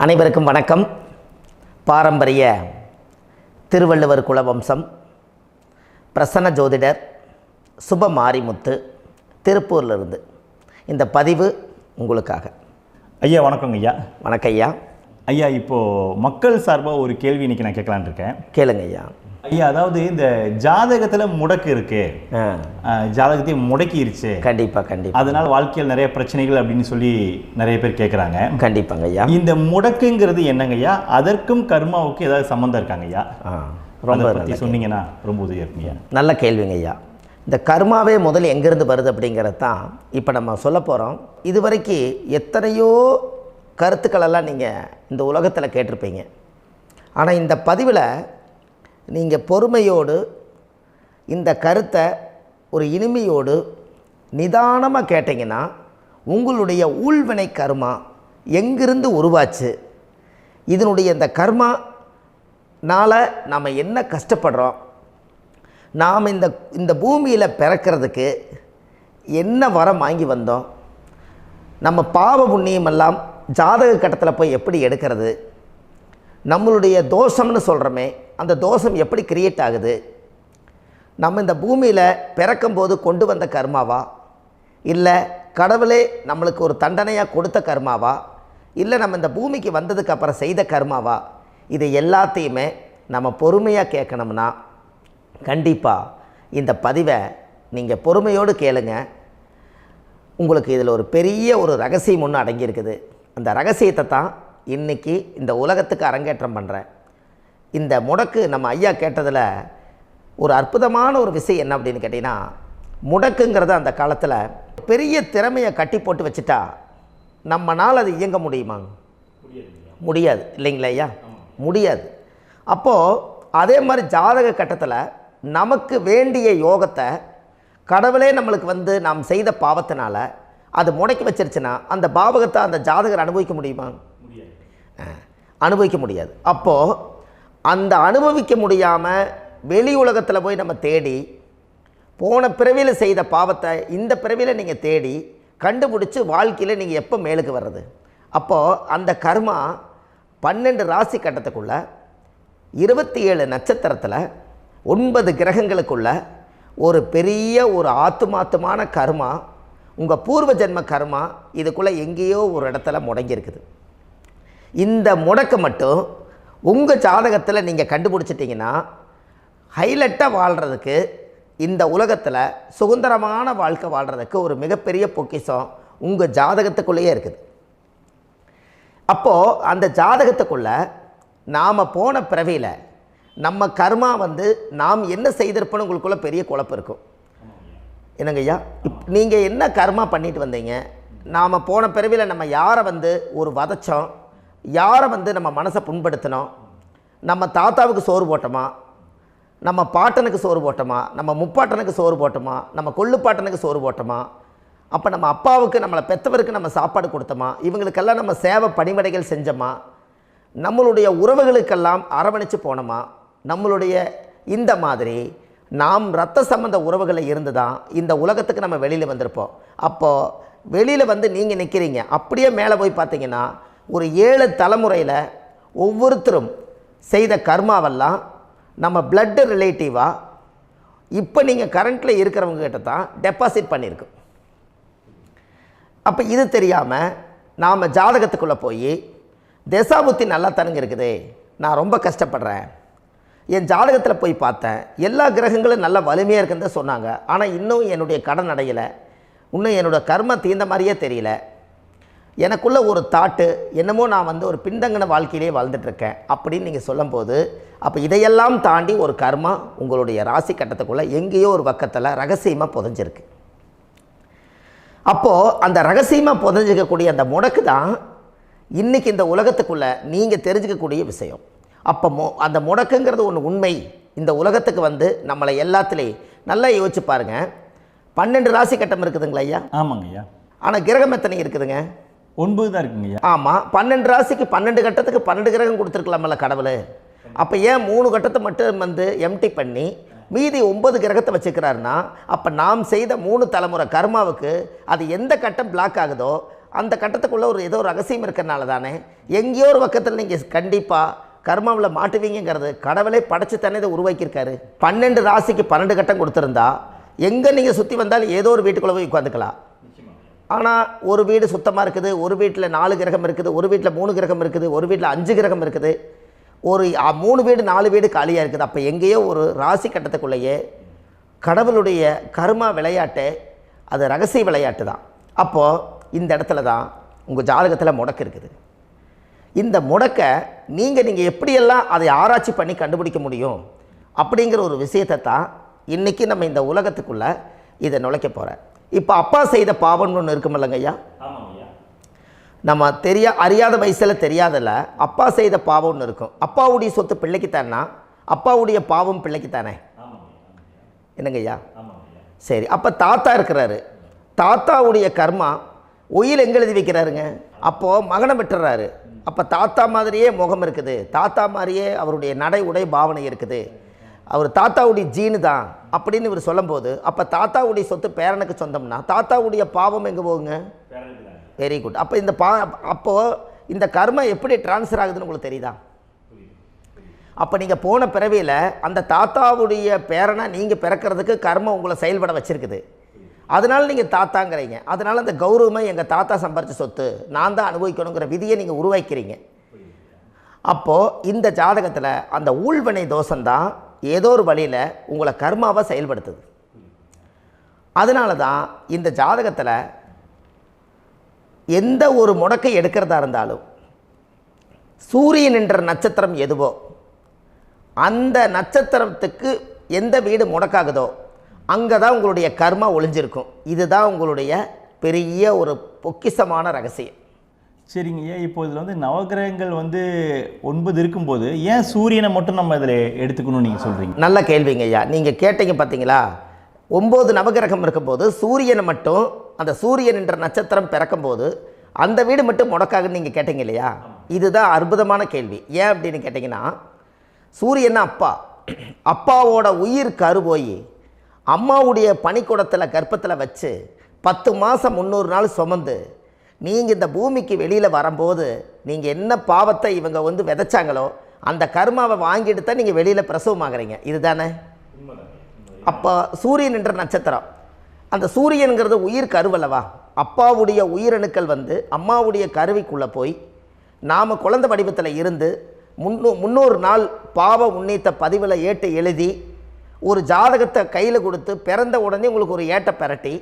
அனைவருக்கும் வணக்கம். பாரம்பரிய திருவள்ளுவர் குலவம்சம் பிரசன்ன ஜோதிடர் சுப மாரிமுத்து திருப்பூரிலிருந்து இந்த பதிவு உங்களுக்காக. ஐயா வணக்கங்க ஐயா. வணக்கம் ஐயா. ஐயா இப்போது மக்கள் சார்பாக ஒரு கேள்வி இன்றைக்கி நான் கேட்கலான் இருக்கேன். கேளுங்க ஐயா. ஐயா அதாவது இந்த ஜாதகத்தில் முடக்கு இருக்கு, ஜாதகத்தையும் முடக்கிருச்சு, கண்டிப்பாக அதனால் வாழ்க்கையில் நிறைய பிரச்சனைகள் அப்படின்னு சொல்லி நிறைய பேர் கேட்குறாங்க. கண்டிப்பாங்க ஐயா. இந்த முடக்குங்கிறது என்னங்க ஐயா? அதற்கும் கர்மாவுக்கு ஏதாவது சம்மந்தம் இருக்காங்க ஐயா? ரொம்ப பற்றி சொன்னீங்கன்னா ரொம்ப உதவியாக இருக்குங்க. நல்ல கேள்விங்க ஐயா. இந்த கர்மாவே முதல்ல எங்கேருந்து வருது அப்படிங்கிறது தான் இப்போ நம்ம சொல்ல போகிறோம். இதுவரைக்கும் எத்தனையோ கருத்துக்களெல்லாம் நீங்கள் இந்த உலகத்தில் கேட்டிருப்பீங்க. ஆனால் இந்த பதிவில் நீங்கள் பொறுமையோடு இந்த கருத்தை ஒரு இனிமையோடு நிதானமாக கேட்டிங்கன்னா உங்களுடைய ஊழ்வினை கர்மா எங்கிருந்து உருவாச்சு, இதனுடைய இந்த கர்மானால் நாம் என்ன கஷ்டப்படுறோம், நாம் இந்த பூமியில் பிறக்கிறதுக்கு என்ன வரம் வாங்கி வந்தோம், நம்ம பாவ புண்ணியமெல்லாம் ஜாதக கட்டத்தில் போய் எப்படி எடுக்கிறது, நம்மளுடைய தோஷம்னு சொல்கிறோமே அந்த தோஷம் எப்படி கிரியேட் ஆகுது, நம்ம இந்த பூமியில் பிறக்கும்போது கொண்டு வந்த கர்மாவா, இல்லை கடவுளே நம்மளுக்கு ஒரு தண்டனையாக கொடுத்த கர்மாவா, இல்லை நம்ம இந்த பூமிக்கு வந்ததுக்கு அப்புறம் செய்த கர்மாவா, இது எல்லாத்தையுமே நம்ம பொறுமையாக கேட்கணும்னா கண்டிப்பாக இந்த பதிவை நீங்கள் பொறுமையோடு கேளுங்க. உங்களுக்கு இதில் ஒரு பெரிய ஒரு ரகசியம் ஒன்று அடங்கியிருக்குது. அந்த ரகசியத்தை தான் இன்றைக்கி இந்த உலகத்துக்கு அரங்கேற்றம் பண்ணுறேன். இந்த முடக்கு நம்ம ஐயா கேட்டதில் ஒரு அற்புதமான ஒரு விஷயம் என்ன அப்படின்னு கேட்டிங்கன்னா, முடக்குங்கிறது அந்த காலத்தில் பெரிய திறமையை கட்டி போட்டு வச்சுட்டா நம்மனால் அது இயங்க முடியுமாங்க? முடியாது இல்லைங்களா ஐயா? முடியாது. அப்போது அதே மாதிரி ஜாதக கட்டத்தில் நமக்கு வேண்டிய யோகத்தை கடவுளே நம்மளுக்கு நாம் செய்த பாவத்தினால அது முடக்கி வச்சிருச்சுன்னா அந்த பாவகத்தை அந்த ஜாதகர் அனுபவிக்க முடியுமா? அனுபவிக்க முடியாது. அப்போது அந்த அனுபவிக்க முடியாமல் வெளி உலகத்தில் போய் நம்ம தேடி போன பிறவியில் செய்த பாவத்தை இந்த பிறவியில் நீங்கள் தேடி கண்டுபிடிச்சி வாழ்க்கையில் நீங்கள் எப்போ மேலுக்கு வர்றது? அப்போது அந்த கர்மா 12 ராசி கட்டத்துக்குள்ள 27 நட்சத்திரத்தில் 9 கிரகங்களுக்குள்ள ஒரு பெரிய ஒரு ஆத்துமாத்துமான கர்மா, உங்கள் பூர்வ ஜென்ம கர்மா இதுக்குள்ளே எங்கேயோ ஒரு இடத்துல முடங்கியிருக்குது. இந்த முடக்க மட்டும் உங்கள் ஜாதகத்தில் நீங்கள் கண்டுபிடிச்சிட்டிங்கன்னா ஹைலைட்டாக வாழ்கிறதுக்கு, இந்த உலகத்தில் சுதந்திரமான வாழ்க்கை வாழ்கிறதுக்கு ஒரு மிகப்பெரிய பொக்கிஷம் உங்கள் ஜாதகத்துக்குள்ளேயே இருக்குது. அப்போது அந்த ஜாதகத்துக்குள்ளே நாம் போன பிறவியில் நம்ம கர்மா நாம் என்ன செய்திருப்போன்னு உங்களுக்குள்ளே பெரிய குழப்பம் இருக்கும். என்னங்க ஐயா, நீங்கள் என்ன கர்மா பண்ணிட்டு வந்தீங்க, நாம் போன பிறவியில் நம்ம யாரை ஒரு வதச்சோம், யாரை நம்ம மனசை புண்படுத்தினோம், நம்ம தாத்தாவுக்கு சோறு போட்டோமா, நம்ம பாட்டனுக்கு சோறு போட்டோமா, நம்ம முப்பாட்டனுக்கு சோறு போட்டோமா, நம்ம கொள்ளுப்பாட்டனுக்கு சோறு போட்டோமா, அப்போ நம்ம அப்பாவுக்கு நம்மளை பெற்றவருக்கு நம்ம சாப்பாடு கொடுத்தோமா, இவங்களுக்கெல்லாம் நம்ம சேவை பணிமடைகள் செஞ்சோமா, நம்மளுடைய உறவுகளுக்கெல்லாம் அரவணைச்சு போனோமா, நம்மளுடைய இந்த மாதிரி நாம் இரத்த சம்பந்த உறவுகளை இருந்து தான் இந்த உலகத்துக்கு நம்ம வெளியில் வந்திருப்போம். அப்போது வெளியில் நீங்கள் நிற்கிறீங்க, அப்படியே மேலே போய் பார்த்தீங்கன்னா ஒரு 7 தலைமுறையில் ஒவ்வொருத்தரும் செய்த கர்மாவெல்லாம் நம்ம பிளட்டு ரிலேட்டிவாக இப்போ நீங்கள் கரண்ட்டில் இருக்கிறவங்க கிட்ட தான் டெபாசிட் பண்ணியிருக்கோம். அப்போ இது தெரியாமல் நாம் ஜாதகத்துக்குள்ளே போய் தசாபுத்தி நல்லா தனுங்க இருக்குது, நான் ரொம்ப கஷ்டப்படுறேன், என் ஜாதகத்தில் போய் பார்த்தேன் எல்லா கிரகங்களும் நல்ல வலிமையாக இருக்குன்னு தான் சொன்னாங்க, ஆனால் இன்னும் என்னுடைய கடன் அடையலை, இன்னும் என்னோடய கர்ம தீர்ந்த மாதிரியே தெரியல, எனக்குள்ளே ஒரு தாட்டு என்னமோ நான் ஒரு பின்தங்கின வாழ்க்கையிலே வாழ்ந்துட்டுருக்கேன் அப்படின்னு நீங்கள் சொல்லும்போது, அப்போ இதையெல்லாம் தாண்டி ஒரு கர்மா உங்களுடைய ராசி கட்டத்துக்குள்ளே எங்கேயோ ஒரு பக்கத்தில் ரகசியமாக புதைஞ்சிருக்கு. அப்போது அந்த ரகசியமாக புதைஞ்சிக்கக்கூடிய அந்த முடக்கு தான் இன்றைக்கி இந்த உலகத்துக்குள்ளே நீங்கள் தெரிஞ்சுக்கக்கூடிய விஷயம். அப்போ அந்த முடக்குங்கிறது ஒன்று உண்மை. இந்த உலகத்துக்கு நம்மளை எல்லாத்துலேயும் நல்லா யோசிச்சு பாருங்கள். 12 ராசி கட்டம் இருக்குதுங்களா ஐயா? ஆமாங்க ஐயா. ஆனால் கிரகம் எத்தனை இருக்குதுங்க? 9 தான் இருக்குங்க ஐயா. ஆமாம், 12 ராசிக்கு 12 கட்டத்துக்கு 12 கிரகம் கொடுத்துருக்கலாமல்ல கடவுள். அப்போ ஏன் 3 கட்டத்தை மட்டும் எம்டி பண்ணி மீதி 9 கிரகத்தை வச்சுக்கிறாருன்னா, அப்போ நாம் செய்த 3 தலைமுறை கர்மாவுக்கு அது எந்த கட்டம் பிளாக் ஆகுதோ அந்த கட்டத்துக்குள்ளே ஏதோ ஒரு ரகசியம் இருக்கிறனால தானே எங்கேயோ ஒரு பக்கத்தில் நீங்கள் கண்டிப்பாக கர்மாவில் மாட்டுவீங்கிறது கடவுளே படைச்சு தானே இதை உருவாக்கியிருக்காரு. 12 ராசிக்கு 12 கட்டம் கொடுத்துருந்தா எங்கே நீங்கள் சுற்றி வந்தாலும் ஏதோ ஒரு வீட்டுக்குள்ளே போய் உட்காந்துக்கலாம். ஆனால் ஒரு வீடு சுத்தமாக இருக்குது, ஒரு வீட்டில் 4 கிரகம் இருக்குது, ஒரு வீட்டில் 3 கிரகம் இருக்குது, ஒரு வீட்டில் 5 கிரகம் இருக்குது, ஒரு 3 வீடு 4 வீடு காலியாக இருக்குது. அப்போ எங்கேயோ ஒரு ராசி கட்டத்துக்குள்ளேயே கடவுளுடைய கர்மா விளையாட்டு, அது ரகசிய விளையாட்டு தான். அப்போது இந்த இடத்துல தான் உங்கள் ஜாதகத்தில் முடக்கு இருக்குது. இந்த முடக்கை நீங்கள் எப்படியெல்லாம் அதை ஆராய்ச்சி பண்ணி கண்டுபிடிக்க முடியும் அப்படிங்கிற ஒரு விஷயத்தை தான் இன்றைக்கி நம்ம இந்த உலகத்துக்குள்ளே இதை நுழைக்க போகிறேன். இப்போ அப்பா செய்த பாவம்னு ஒன்று இருக்குமில்லங்க ஐயா, நம்ம அறியாத வயசில் தெரியாதில்ல, அப்பா செய்த பாவம்னு இருக்கும். அப்பாவுடைய சொத்து பிள்ளைக்குத்தானா, அப்பாவுடைய பாவம் பிள்ளைக்குத்தானே, என்னங்க ஐயா? சரி, அப்போ தாத்தா இருக்கிறாரு, தாத்தாவுடைய கர்மா உயிர் எங்கே எழுதி வைக்கிறாருங்க? அப்போது மகனை விட்டுறாரு. அப்போ தாத்தா மாதிரியே முகம் இருக்குது, தாத்தா மாதிரியே அவருடைய நடை உடை பாவனை இருக்குது, அவர் தாத்தாவுடைய ஜீனு தான் அப்படின்னு இவர் சொல்லும்போது, அப்போ தாத்தாவுடைய சொத்து பேரனுக்கு சொந்தம்னா தாத்தாவுடைய பாவம் எங்கே போகுங்க? Very good. அப்போ அப்போது இந்த கர்மா எப்படி டிரான்ஸ்ஃபர் ஆகுதுன்னு உங்களுக்கு தெரியுதா? அப்போ நீங்கள் போன பிறவியில் அந்த தாத்தாவுடைய பேரனை நீங்கள் பிறக்கிறதுக்கு கர்மம் உங்களை செயல்பட வச்சுருக்குது. அதனால் நீங்கள் தாத்தாங்கிறீங்க. அதனால் அந்த கௌரவமாக எங்கள் தாத்தா சம்பாரித்த சொத்து நான் தான் அனுபவிக்கணுங்கிற விதியை நீங்கள் உருவாக்கிறீங்க. அப்போது இந்த ஜாதகத்தில் அந்த ஊழ்வினை தோஷந்தான் ஏதோ ஒரு வழியில் உங்களை கர்மாவை செயல்படுத்துது. அதனால தான் இந்த ஜாதகத்தில் எந்த ஒரு முடக்கை எடுக்கிறதா இருந்தாலும் சூரியன் என்ற நட்சத்திரம் எதுவோ அந்த நட்சத்திரத்துக்கு எந்த வீடு முடக்காகுதோ அங்கே தான் உங்களுடைய கர்மா ஒளிஞ்சிருக்கும். இதுதான் உங்களுடைய பெரிய ஒரு பொக்கிஷமான ரகசியம். சரிங்க ஐயா, இப்போ இதில் நவகிரகங்கள் 9 இருக்கும்போது ஏன் சூரியனை மட்டும் நம்ம இதில் எடுத்துக்கணும்னு நீங்கள் சொல்கிறீங்க? நல்ல கேள்விங்க ஐயா. நீங்கள் கேட்டீங்க பார்த்தீங்களா, 9 நவகிரகம் இருக்கும்போது சூரியனை மட்டும், அந்த சூரியன் என்ற நட்சத்திரம் பிறக்கும்போது அந்த வீடு மட்டும் முடக்காகுன்னு நீங்கள் கேட்டீங்க இல்லையா? இதுதான் அற்புதமான கேள்வி. ஏன் அப்படின்னு கேட்டிங்கன்னா, சூரியன் அப்பாவோட உயிர் கரு போய் அம்மாவுடைய பனிக்கூடத்தில் கர்ப்பத்தில் வச்சு 10 மாதம் 300 நாள் சுமந்து நீங்கள் இந்த பூமிக்கு வெளியில் வரும்போது நீங்கள் என்ன பாவத்தை இவங்க விதைச்சாங்களோ அந்த கர்மாவை வாங்கிட்டு தான் நீங்கள் வெளியில் பிரசவமாகறீங்க. இதுதானே? அப்போ சூரியன் என்ற நட்சத்திரம், அந்த சூரியனுங்கிறது உயிர் கருவல்லவா, அப்பாவுடைய உயிரணுக்கள் அம்மாவுடைய கருவிக்குள்ளே போய் நாம் குழந்தை வடிவத்தில் இருந்து 300 நாள் பாவ உன்னித்த பதிவில் ஏட்டு எழுதி ஒரு ஜாதகத்தை கையில் கொடுத்து பிறந்த உடனே உங்களுக்கு ஒரு ஏட்டை பெரட்டி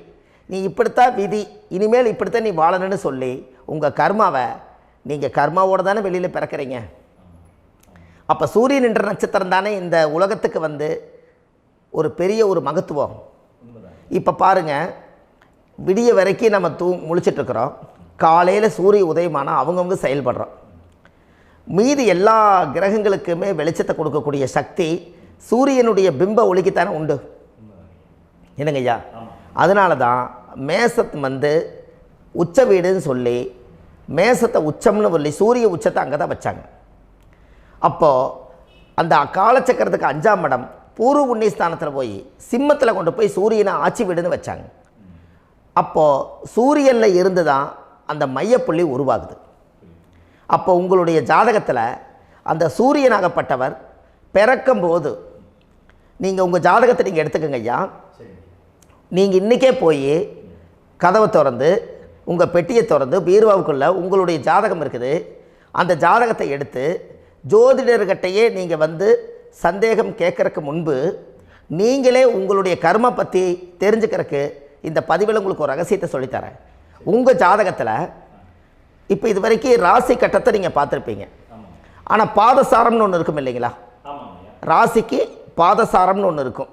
நீ இப்படித்தான் விதி, இனிமேல் இப்படித்தான் நீ வாழணும்னு சொல்லி உங்கள் கர்மாவை நீங்கள் கர்மாவோடு தானே வெளியில் பிறக்கிறீங்க. அப்போ சூரியன் என்ற நட்சத்திரம் தானே இந்த உலகத்துக்கு ஒரு பெரிய ஒரு மகத்துவம். இப்போ பாருங்கள், விடிய வரைக்கும் நம்ம முழிச்சிட்ருக்குறோம், காலையில் சூரிய உதயமானால் அவங்கவுங்க செயல்படுறோம். மீதி எல்லா கிரகங்களுக்குமே வெளிச்சத்தை கொடுக்கக்கூடிய சக்தி சூரியனுடைய பிம்ப ஒளிக்குத்தானே உண்டு, என்னங்க ஐயா? அதனால தான் மேசத்து உச்ச வீடுன்னு சொல்லி மேசத்தை உச்சம்னு சொல்லி சூரிய உச்சத்தை அங்கே தான் வச்சாங்க. அப்போது அந்த காலச்சக்கரத்துக்கு 5ஆம் இடம் பூர்வ புண்ணியஸ்தானத்தில் போய் சிம்மத்தில் கொண்டு போய் சூரியனை ஆட்சி வீடுன்னு வச்சாங்க. அப்போது சூரியனில் இருந்து தான் அந்த மையப்புள்ளி உருவாகுது. அப்போ உங்களுடைய ஜாதகத்தில் அந்த சூரியனாகப்பட்டவர் பிறக்கும்போது நீங்கள் உங்கள் ஜாதகத்தை நீங்கள் எடுத்துக்கங்க ஐயா. நீங்கள் இன்றைக்கே போய் கதவை திறந்து உங்கள் பெட்டியை திறந்து பீர்வாவுக்குள்ளே உங்களுடைய ஜாதகம் இருக்குது, அந்த ஜாதகத்தை எடுத்து ஜோதிடர்கிட்டையே நீங்கள் சந்தேகம் கேட்குறக்கு முன்பு நீங்களே உங்களுடைய கர்ம பற்றி தெரிஞ்சுக்கிறதுக்கு இந்த பதிவில் உங்களுக்கு ஒரு ரகசியத்தை சொல்லித்தரேன். உங்கள் ஜாதகத்தில் இப்போ இது வரைக்கும் ராசி கட்டத்தை நீங்கள் பார்த்துருப்பீங்க, ஆனால் பாதசாரம்னு ஒன்று இருக்கும் இல்லைங்களா? ராசிக்கு பாதசாரம்னு ஒன்று இருக்கும்.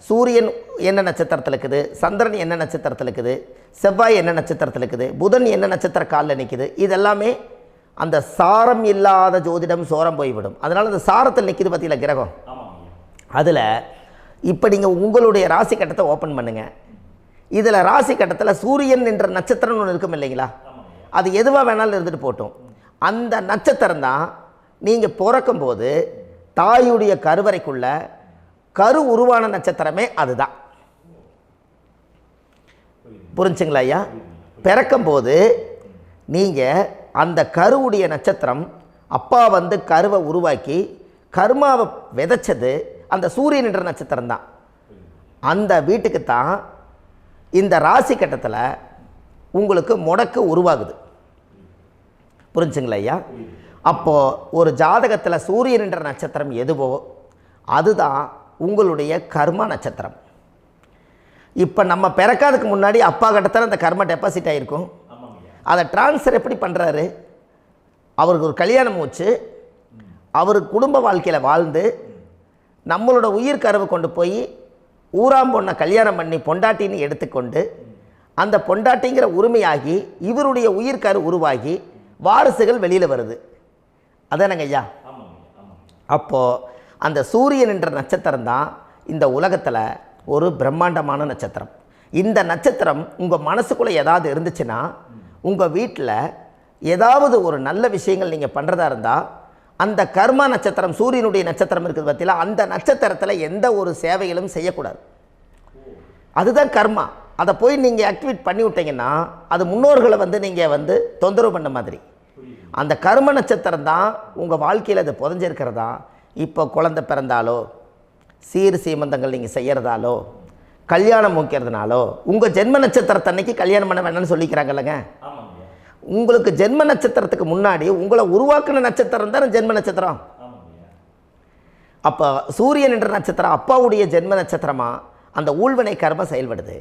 சூரியன் என்ன நட்சத்திரத்தில் இருக்குது, சந்திரன் என்ன நட்சத்திரத்தில் இருக்குது, செவ்வாய் என்ன நட்சத்திரத்தில் இருக்குது, புதன் என்ன நட்சத்திர காலில் நிற்குது, இதெல்லாமே அந்த சாரம் இல்லாத ஜோதிடம் சோரம் போய்விடும். அதனால் அந்த சாரத்தில் நிற்கிது பார்த்தீங்களா கிரகம், அதில் இப்போ நீங்கள் உங்களுடைய ராசி கட்டத்தை ஓப்பன் பண்ணுங்கள். இதில் ராசி கட்டத்தில் சூரியன் என்ற நட்சத்திரம்னு ஒன்று இருக்கும் இல்லைங்களா? அது எதுவாக வேணாலும் இருந்துட்டு போட்டோம். அந்த நட்சத்திரம் தான் நீங்கள் பிறக்கும்போது தாயுடைய கருவறைக்குள்ள கரு உருவான நட்சத்திரமே அதுதான். புரிஞ்சுங்களா ஐயா? பிறக்கும்போது நீங்கள் அந்த கருவுடைய நட்சத்திரம் அப்பா வந்து கருவை உருவாக்கி கர்மாவை விதைச்சது அந்த சூரியன் என்ற நட்சத்திரம் தான். அந்த வீட்டுக்கு தான் இந்த ராசி கட்டத்தில் உங்களுக்கு முடக்கு உருவாகுது. புரிஞ்சுங்களா ஐயா? அப்போது ஒரு ஜாதகத்தில் சூரியன் என்ற நட்சத்திரம் எதுவோ அதுதான் உங்களுடைய கர்மா நட்சத்திரம். இப்போ நம்ம பிறக்காதுக்கு முன்னாடி அப்பா கட்டத்தில் அந்த கர்மா டெபாசிட் ஆகிருக்கும். அதை ட்ரான்ஸ்ஃபர் எப்படி பண்ணுறாரு? அவருக்கு ஒரு கல்யாணம் வச்சு அவர் குடும்ப வாழ்க்கையில் வாழ்ந்து நம்மளோட உயிர் கருவை கொண்டு போய் ஊராம் பொண்ணை கல்யாணம் பண்ணி பொண்டாட்டின்னு எடுத்துக்கொண்டு அந்த பொண்டாட்டிங்கிற உரிமையாகி இவருடைய உயிர் கரு உருவாகி வாரிசுகள் வெளியில் வருது. அதானங்க ஐயா? அப்போது அந்த சூரியன் என்ற நட்சத்திரம் தான் இந்த உலகத்தில் ஒரு பிரம்மாண்டமான நட்சத்திரம். இந்த நட்சத்திரம் உங்கள் மனசுக்குள்ளே ஏதாவது இருந்துச்சுன்னா உங்கள் வீட்டில் ஏதாவது ஒரு நல்ல விஷயங்கள் நீங்கள் பண்ணுறதா இருந்தால் அந்த கர்மா நட்சத்திரம் சூரியனுடைய நட்சத்திரம் இருக்குது பார்த்தீங்களா, அந்த நட்சத்திரத்தில் எந்த ஒரு சேவைகளும் செய்யக்கூடாது. அதுதான் கர்மா. அதை போய் நீங்கள் ஆக்டிவேட் பண்ணி விட்டீங்கன்னா அது முன்னோர்களை வந்து நீங்கள் வந்து தொந்தரவு பண்ண மாதிரி. அந்த கர்ம நட்சத்திரம் தான் உங்கள் வாழ்க்கையில் அது புதஞ்சிருக்கிறதா. இப்போ குழந்தை பிறந்தாலோ சீர் சீமந்தங்கள் நீங்கள் செய்கிறதாலோ கல்யாணம் முக்கிறதுனாலோ உங்கள் ஜென்ம நட்சத்திரத்தன்னைக்கு கல்யாணம் பண்ண வேண்டாம்னு சொல்லிக்கிறாங்கல்லங்க. உங்களுக்கு ஜென்ம நட்சத்திரத்துக்கு முன்னாடி உங்களை உருவாக்குன நட்சத்திரம் தான் ஜென்ம நட்சத்திரம். அப்போ சூரியன் என்ற நட்சத்திரம் அப்பாவுடைய ஜென்ம நட்சத்திரமாக அந்த ஊழ்வினை கர்மம் செயல்படுது.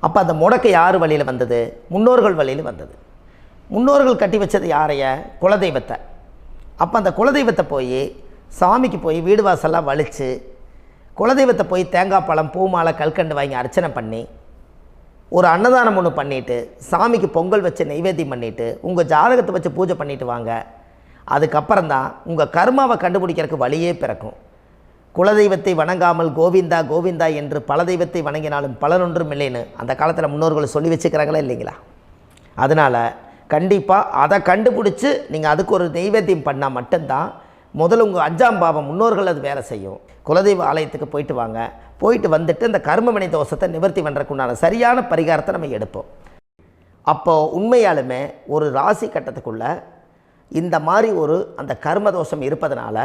அப்போ அந்த முடக்கு யார் வழியில் வந்தது? முன்னோர்கள் வழியில் வந்தது. முன்னோர்கள் கட்டி வச்சது யாரைய? குலதெய்வத்தை. அப்போ அந்த குலதெய்வத்தை போய் சாமிக்கு போய் வீடு வாசல்லாம் வலித்து குலதெய்வத்தை போய் தேங்காய் பழம் பூ மாலை கல்கண்டு வாங்கி அர்ச்சனை பண்ணி ஒரு அன்னதானம் ஒன்று பண்ணிவிட்டு சாமிக்கு பொங்கல் வச்சு நைவேத்தியம் பண்ணிவிட்டு உங்கள் ஜாதகத்தை வச்சு பூஜை பண்ணிவிட்டு வாங்க. அதுக்கப்புறம் தான் உங்கள் கர்மாவை கண்டுபிடிக்கிறதுக்கு வழியே பிறக்கும். குலதெய்வத்தை வணங்காமல் கோவிந்தா கோவிந்தா என்று பல தெய்வத்தை வணங்கினாலும் பலனொன்றும் இல்லைன்னு அந்த காலத்தில் முன்னோர்கள் சொல்லி வச்சுக்கிறாங்களா இல்லைங்களா? அதனால் கண்டிப்பாக அதை கண்டுபிடிச்சி நீங்கள் அதுக்கு ஒரு நைவேத்தியம் பண்ணால் மட்டும்தான் முதல்ல உங்கள் 5ஆம் பாவம் முன்னோர்கள் அது வேலை செய்யும். குலதெய்வ ஆலயத்துக்கு போயிட்டு வாங்க. போயிட்டு வந்துட்டு இந்த கர்மவினை தோஷத்தை நிவர்த்தி பண்ணுறதுக்குண்டான சரியான பரிகாரத்தை நம்ம எடுப்போம். அப்போது உண்மையாலுமே ஒரு ராசி கட்டத்துக்குள்ளே இந்த மாதிரி ஒரு அந்த கர்ம தோஷம் இருப்பதனால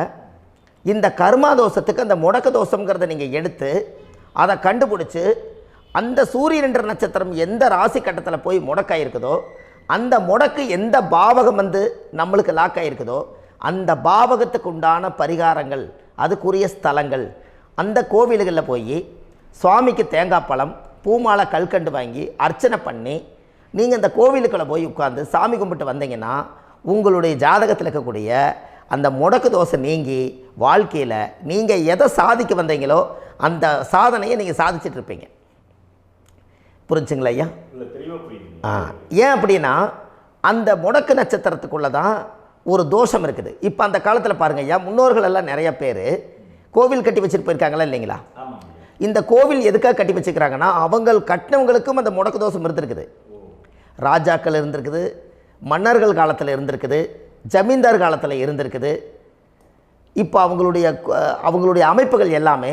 இந்த கர்மா தோஷத்துக்கு அந்த முடக்க தோஷங்கிறத நீங்கள் எடுத்து அதை கண்டுபிடிச்சி அந்த சூரியன் என்ற நட்சத்திரம் எந்த ராசி கட்டத்தில் போய் முடக்காயிருக்குதோ அந்த முடக்கு எந்த பாவகம் வந்து நம்மளுக்கு லாக் ஆகிருக்குதோ அந்த பாவகத்துக்கு உண்டான பரிகாரங்கள் அதுக்குரிய ஸ்தலங்கள் அந்த கோவில்களில் போய் சுவாமிக்கு தேங்காய் பழம் பூமாலை கல்கண்டு வாங்கி அர்ச்சனை பண்ணி நீங்கள் இந்த கோவிலுக்குள்ளே போய் உட்காந்து சாமி கும்பிட்டு வந்தீங்கன்னா உங்களுடைய ஜாதகத்தில் இருக்கக்கூடிய அந்த முடக்கு தோசை நீங்கி வாழ்க்கையில் நீங்கள் எதை சாதிக்க வந்தீங்களோ அந்த சாதனையை நீங்கள் சாதிச்சிட்ருப்பீங்க. புரிஞ்சுங்களா ஐயா? ஏன் அப்படின்னா அந்த முடக்கு நட்சத்திரத்துக்குள்ளே தான் ஒரு தோஷம் இருக்குது. இப்போ அந்த காலத்தில் பாருங்கள் ஐயா, முன்னோர்கள் எல்லாம் நிறைய பேர் கோவில் கட்டி வச்சுட்டு போயிருக்காங்களா இல்லைங்களா? இந்த கோவில் எதுக்காக கட்டி வச்சுக்கிறாங்கன்னா அவங்க கட்டினவங்களுக்கும் அந்த முடக்கு தோஷம் இருந்திருக்குது. ராஜாக்கள் இருந்திருக்குது, மன்னர்கள் காலத்தில் இருந்திருக்குது, ஜமீன்தார் காலத்தில் இருந்திருக்குது. இப்போ அவங்களுடைய அமைப்புகள் எல்லாமே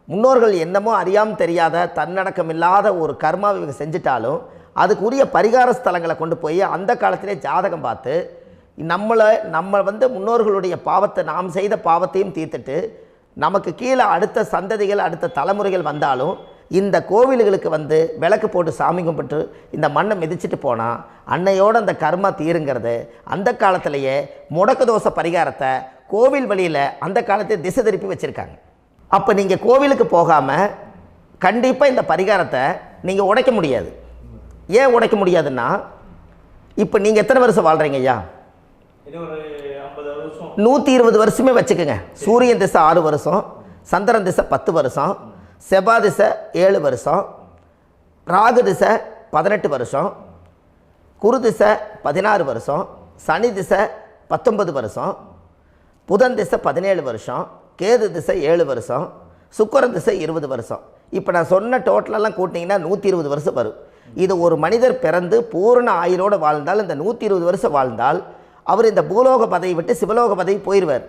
முன்னோர்கள் என்னமோ அறியாமல் தெரியாத தன்னடக்கம் இல்லாத ஒரு கர்மாவை இவங்க செஞ்சிட்டாலும் அதுக்குரிய பரிகார ஸ்தலங்களை கொண்டு போய் அந்த காலத்திலே ஜாதகம் பார்த்து நம்ம வந்து முன்னோர்களுடைய பாவத்தை நாம் செய்த பாவத்தையும் தீர்த்துட்டு நமக்கு கீழே அடுத்த சந்ததிகள் அடுத்த தலைமுறைகள் வந்தாலும் இந்த கோவில்களுக்கு வந்து விளக்கு போட்டு சாமி கும்பிட்டு இந்த மண்ணை மிதிச்சிட்டு போனால் அன்னையோடு அந்த கர்மா தீருங்கிறது அந்த காலத்திலேயே முடக்க தோஷ பரிகாரத்தை கோவில் வழியில் அந்த காலத்தை திசை திருப்பி வச்சுருக்காங்க. அப்போ நீங்கள் கோவிலுக்கு போகாமல் கண்டிப்பாக இந்த பரிகாரத்தை நீங்கள் உடைக்க முடியாது. ஏன் உடைக்க முடியாதுன்னா இப்போ நீங்கள் எத்தனை வருஷம் வாழ்கிறீங்க ஐயா? 120 வருஷமே வச்சுக்கோங்க. சூரியன் திசை 6 வருஷம், சந்திரன் திசை 10 வருஷம், செவ்வாய் திசை 7 வருஷம், ராகு திசை 18 வருஷம், குரு திசை 16 வருஷம், சனி திசை 19 வருஷம், புதன் திசை 17 வருஷம், கேது திசை 7 வருஷம், சுக்கிரன் திசை 20 வருஷம். இப்போ நான் சொன்ன டோட்டலெல்லாம் கூட்டிங்கன்னா 120 வருஷம் வரும். இது ஒரு மனிதர் பிறந்து பூரண ஆயுளோடு வாழ்ந்தால் இந்த 120 வருஷம் வாழ்ந்தால் அவர் இந்த பூலோக பதவி விட்டு சிவலோக பதவி போயிடுவார்.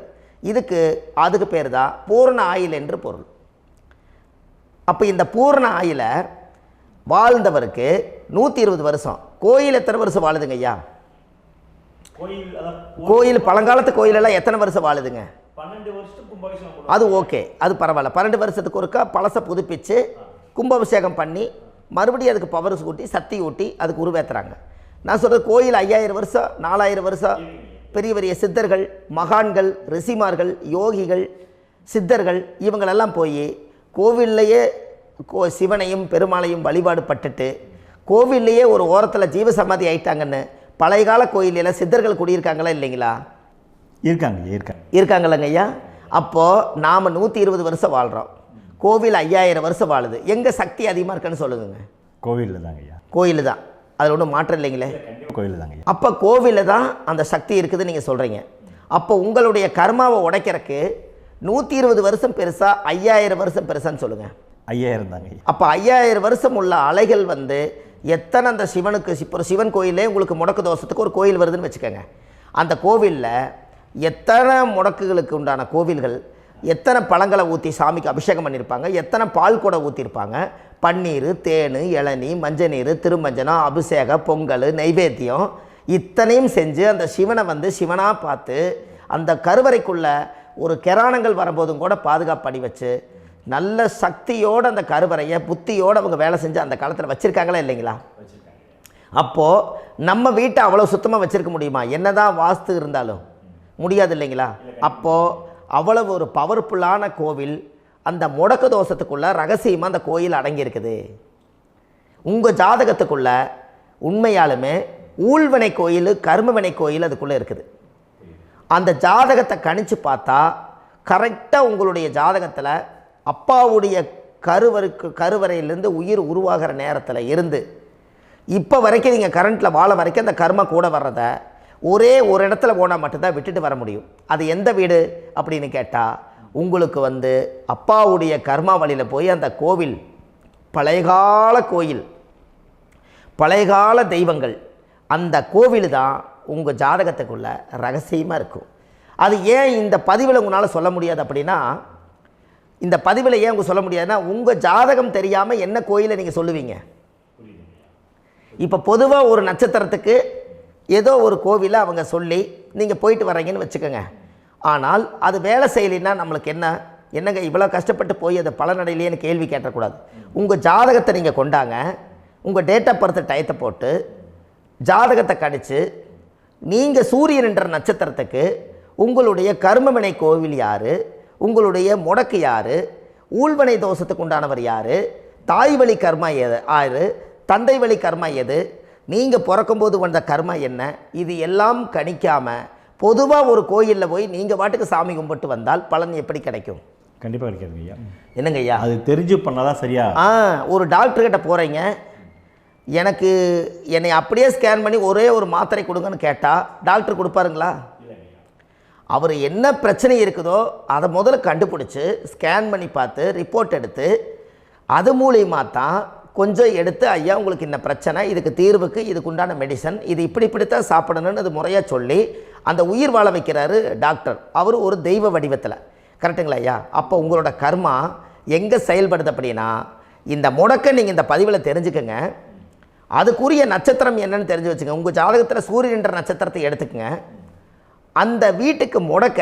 அதுக்கு பேர் தான் பூரண ஆயுள் என்று பொருள். அப்போ இந்த பூரண ஆயுளை வாழ்ந்தவருக்கு 120 வருஷம். கோயில் எத்தனை வருஷம் வாழுதுங்க ஐயா? கோயில் பழங்காலத்து கோயிலெல்லாம் எத்தனை வருஷம் வாழுதுங்க? 12 வருஷத்துக்கு கும்பாபிஷேகம். அது ஓகே, அது பரவாயில்ல. 12 வருஷத்துக்கு ஒருக்கா பழசை புதுப்பிச்சு கும்பாபிஷேகம் பண்ணி மறுபடியும் அதுக்கு பவர் ஊட்டி சக்தி ஊட்டி அதுக்கு உருவேற்றுறாங்க. நான் சொல்கிறது கோயில் 5000 வருஷம் 4000 வருஷம் பெரிய பெரிய சித்தர்கள், மகான்கள், ரிஷிமார்கள், யோகிகள், சித்தர்கள் இவங்களெல்லாம் போய் கோவில்லையே சிவனையும் பெருமாளையும் வழிபாடு பட்டுட்டு கோவில்லையே ஒரு ஓரத்தில் ஜீவசமாதி ஆயிட்டாங்கன்னு பழைய கால கோயிலில் சித்தர்கள் குடியிருக்காங்களா இல்லைங்களா? இருக்காங்கல்லங்க ஐயா. அப்போது நாம் 120 வருஷம் வாழ்கிறோம், கோவில் 5000 வருஷம் வாழுது. எங்கே சக்தி அதிகமாக இருக்குன்னு சொல்லுங்க? கோவிலில் தாங்க ஐயா. கோயில் தான், அதில் ஒன்றும் மாற்றம் இல்லைங்களே. கோயில் தாங்க. அப்போ கோவிலில் தான் அந்த சக்தி இருக்குதுன்னு நீங்கள் சொல்கிறீங்க. அப்போ உங்களுடைய கர்மாவை உடைக்கிறதுக்கு 120 வருஷம் பெருசா 5000 வருஷம் பெருசான்னு சொல்லுங்கள்? 5000 தாங்க. அப்போ 5000 வருஷம் உள்ள அலைகள் வந்து எத்தனை அந்த சிவனுக்கு இப்போ சிவன் கோயிலே உங்களுக்கு முடக்கு தோஷத்துக்கு ஒரு கோயில் வருதுன்னு வச்சுக்கோங்க. அந்த கோவிலில் எத்தனை முடக்குகளுக்கு உண்டான கோவில்கள், எத்தனை பழங்களை ஊற்றி சாமிக்கு அபிஷேகம் பண்ணியிருப்பாங்க, எத்தனை பால் கூட ஊற்றிருப்பாங்க, பன்னீர், தேன், இளநீ, மஞ்சள் நீர், திருமஞ்சனம், அபிஷேகம், பொங்கல், நைவேத்தியம் இத்தனையும் செஞ்சு அந்த சிவனை வந்து சிவனாக பார்த்து அந்த கருவறைக்குள்ள ஒரு கிராணங்கள் வரும்போதும் கூட பாதுகாப்பு பண்ணி வச்சு நல்ல சக்தியோடு அந்த கருவறையை புத்தியோடு அவங்க வேலை செஞ்சு அந்த காலத்தில் வச்சுருக்காங்களா இல்லைங்களா? அப்போது நம்ம வீட்டை அவ்வளோ சுத்தமாக வச்சுருக்க முடியுமா? என்னதான் வாஸ்து இருந்தாலும் முடியாது இல்லைங்களா? அப்போது அவ்வளவு ஒரு பவர்ஃபுல்லான கோவில் அந்த முடக்கு தோஷத்துக்குள்ளே ரகசியமாக அந்த கோயில் அடங்கியிருக்குது. உங்கள் ஜாதகத்துக்குள்ளே உண்மையாலுமே ஊழ்வினை கோயில், கர்மவினை கோயில் அதுக்குள்ளே இருக்குது. அந்த ஜாதகத்தை கணிச்சு பார்த்தா கரெக்டாக உங்களுடைய ஜாதகத்தில் அப்பாவுடைய கருவறையிலேருந்து உயிர் உருவாகிற நேரத்தில் இருந்து இப்போ வரைக்கும் நீங்கள் கரண்ட்டில் வாழ வரைக்கும் அந்த கர்ம கூட வர்றதை ஒரே ஒரு இடத்துல போனால் மட்டும்தான் விட்டுட்டு வர முடியும். அது எந்த வீடு அப்படின்னு கேட்டால் உங்களுக்கு வந்து அப்பாவுடைய கர்மா வழியில் போய் அந்த கோவில் பழையகால கோயில், பழையகால தெய்வங்கள், அந்த கோவில் தான் உங்கள் ஜாதகத்துக்குள்ள ரகசியமாக இருக்கும். அது ஏன் இந்த பதிவில் உங்களால் சொல்ல முடியாது அப்படின்னா, இந்த பதிவில் ஏன் உங்க சொல்ல முடியாதுன்னா உங்கள் ஜாதகம் தெரியாமல் என்ன கோயிலை நீங்கள் சொல்லுவீங்க? இப்போ பொதுவாக ஒரு நட்சத்திரத்துக்கு ஏதோ ஒரு கோவிலை அவங்க சொல்லி நீங்கள் போயிட்டு வர்றீங்கன்னு வச்சுக்கோங்க. ஆனால் அது வேலை செய்யலைன்னா நம்மளுக்கு என்னங்க இவ்வளோ கஷ்டப்பட்டு போய் அதை பலனடையிலேன்னு கேள்வி கேட்டக்கூடாது. உங்கள் ஜாதகத்தை நீங்கள் கொண்டாங்க, உங்கள் டேட் ஆஃப் பர்த் டயத்தை போட்டு ஜாதகத்தை கணிச்சு நீங்கள் சூரியன் என்ற நட்சத்திரத்துக்கு உங்களுடைய கர்மவினை கோவில் யார், உங்களுடைய முடக்கு யார், ஊழ்வனை தோஷத்துக்கு உண்டானவர் யார், தாய் வழி கர்மா யார், தந்தை வழி கர்மா எது, நீங்கள் பிறக்கும்போது வந்த கர்மா என்ன, இது எல்லாம் கணிக்காமல் பொதுவாக ஒரு கோயிலில் போய் நீங்கள் பாட்டுக்கு சாமி கும்பிட்டு வந்தால் பலன் எப்படி கிடைக்கும்? கண்டிப்பாக கிடைக்காதுங்க ஐயா. என்னங்க ஐயா? அது தெரிஞ்சு பண்ணாதான் சரியா? ஒரு டாக்டர்கிட்ட போகிறீங்க, என்னை அப்படியே ஸ்கேன் பண்ணி ஒரே ஒரு மாத்திரை கொடுங்கன்னு கேட்டால் டாக்டர் கொடுப்பாருங்களா? அவர் என்ன பிரச்சனை இருக்குதோ அதை முதல்ல கண்டுபிடிச்சி ஸ்கேன் பண்ணி பார்த்து ரிப்போர்ட் எடுத்து அது மூலியமாக தான் கொஞ்சம் எடுத்து ஐயா உங்களுக்கு இந்த பிரச்சனை, இதுக்கு தீர்வுக்கு இதுக்குண்டான மெடிசன், இது இப்படித்தான் சாப்பிடணும்னு அது முறையாக சொல்லி அந்த உயிர் வாழ வைக்கிறாரு டாக்டர். அவர் ஒரு தெய்வ வடிவத்தில். கரெக்டுங்களா ஐயா? அப்போ உங்களோட கர்மா எங்கே செயல்படுது அப்படின்னா, இந்த முடக்க நீங்கள் இந்த பதிவில் தெரிஞ்சுக்கங்க. அதுக்குரிய நட்சத்திரம் என்னன்னு தெரிஞ்சு வச்சுங்க. உங்கள் ஜாதகத்தில் சூரியன் என்ற நட்சத்திரத்தை எடுத்துக்கங்க. அந்த வீட்டுக்கு முடக்க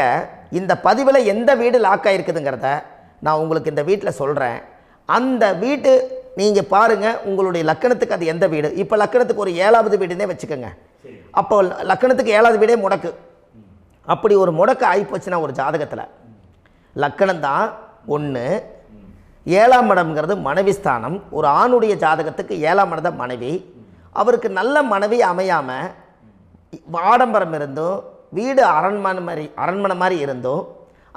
இந்த பதிவில் எந்த வீடு லாக் ஆகிருக்குதுங்கிறத நான் உங்களுக்கு இந்த வீட்டில் சொல்கிறேன். அந்த வீட்டு நீங்கள் பாருங்கள், உங்களுடைய லக்கணத்துக்கு அது எந்த வீடு. இப்போ லக்கணத்துக்கு ஒரு 7வது வீடுன்னே வச்சுக்கோங்க. அப்போ லக்கணத்துக்கு 7வது வீடே முடக்கு. அப்படி ஒரு முடக்கு ஆகிப்போச்சுன்னா ஒரு ஜாதகத்தில் லக்கணம் தான் 1, 7ஆம் இடம்ங்கிறது மனைவி ஸ்தானம். ஒரு ஆணுடைய ஜாதகத்துக்கு 7ஆம் இடம் தான் மனைவி. அவருக்கு நல்ல மனைவி அமையாமல் ஆடம்பரம் இருந்தும் வீடு அரண்மனை மாதிரி இருந்தும்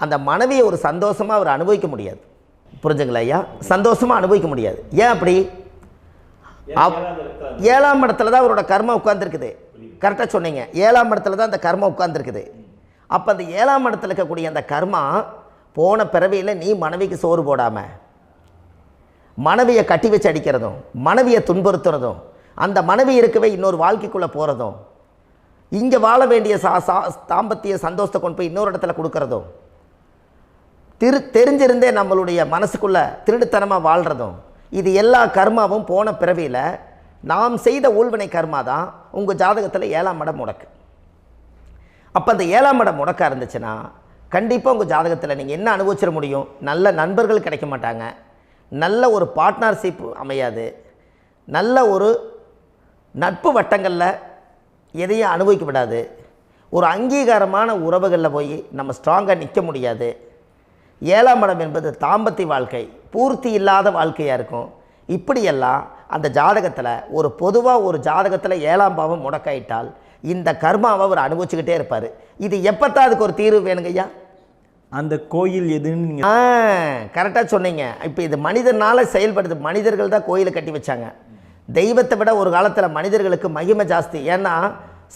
அந்த மனைவியை ஒரு சந்தோஷமாக அவர் அனுபவிக்க முடியாது. புரிஞ்சுங்களா ஐயா? சந்தோஷமாக அனுபவிக்க முடியாது. ஏன் அப்படி? 7ஆம் இடத்துல தான் அவரோட கர்மா உட்கார்ந்துருக்குது. கரெக்டாக சொன்னீங்க. 7ஆம் இடத்துல தான் அந்த கர்மா உட்கார்ந்துருக்குது. அப்போ அந்த 7ஆம் இடத்துல இருக்கக்கூடிய அந்த கர்மா போன பிறவியில் நீ மனைவிக்கு சோறு போடாமல் மனைவியை கட்டி வச்சு அடிக்கிறதும், மனைவியை துன்புறுத்துறதும், அந்த மனைவி இருக்கவே இன்னொரு வாழ்க்கைக்குள்ளே போகிறதும், இங்கே வாழ வேண்டிய தாம்பத்திய சந்தோஷத்தை கொண்டு போய் இன்னொரு இடத்துல கொடுக்கறதும், தெரிஞ்சிருந்தே நம்மளுடைய மனசுக்குள்ளே திருடுத்தனமாக வாழ்கிறதும், இது எல்லா கர்மாவும் போன பிறவியில் நாம் செய்த ஊழ்வினை கர்மா தான் உங்கள் ஜாதகத்தில் 7ஆம் இடம் முடக்கு. அப்போ அந்த 7ஆம் இடம் முடக்கா இருந்துச்சுன்னா கண்டிப்பாக உங்கள் ஜாதகத்தில் நீங்கள் என்ன அனுபவிச்சிட முடியும்? நல்ல நண்பர்கள் கிடைக்க மாட்டாங்க, நல்ல ஒரு பார்ட்னர்ஷிப் அமையாது, நல்ல ஒரு நட்பு வட்டங்களில் எதையும் அனுபவிக்க விடாது, ஒரு அங்கீகாரமான உறவுகளில் போய் நம்ம ஸ்ட்ராங்காக நிற்க முடியாது. 7ஆம் இடம் என்பது தாம்பத்திய வாழ்க்கை, பூர்த்தி இல்லாத வாழ்க்கையாக இருக்கும். இப்படியெல்லாம் அந்த ஜாதகத்தில் ஒரு பொதுவாக ஒரு ஜாதகத்தில் 7ஆம் பாவம் முடக்காயிட்டால் இந்த கர்மாவை அவர் அனுபவிச்சுக்கிட்டே இருப்பார். இது எப்போத்தான் அதுக்கு ஒரு தீர்வு வேணுங்கய்யா? அந்த கோயில் எதுன்னு நீங்கள் கரெக்டாக சொன்னீங்க. இப்போ இது மனிதனால் செயல்படுது. மனிதர்கள் தான் கோயிலை கட்டி வச்சாங்க. தெய்வத்தை விட ஒரு காலத்தில் மனிதர்களுக்கு மகிமை ஜாஸ்தி. ஏன்னா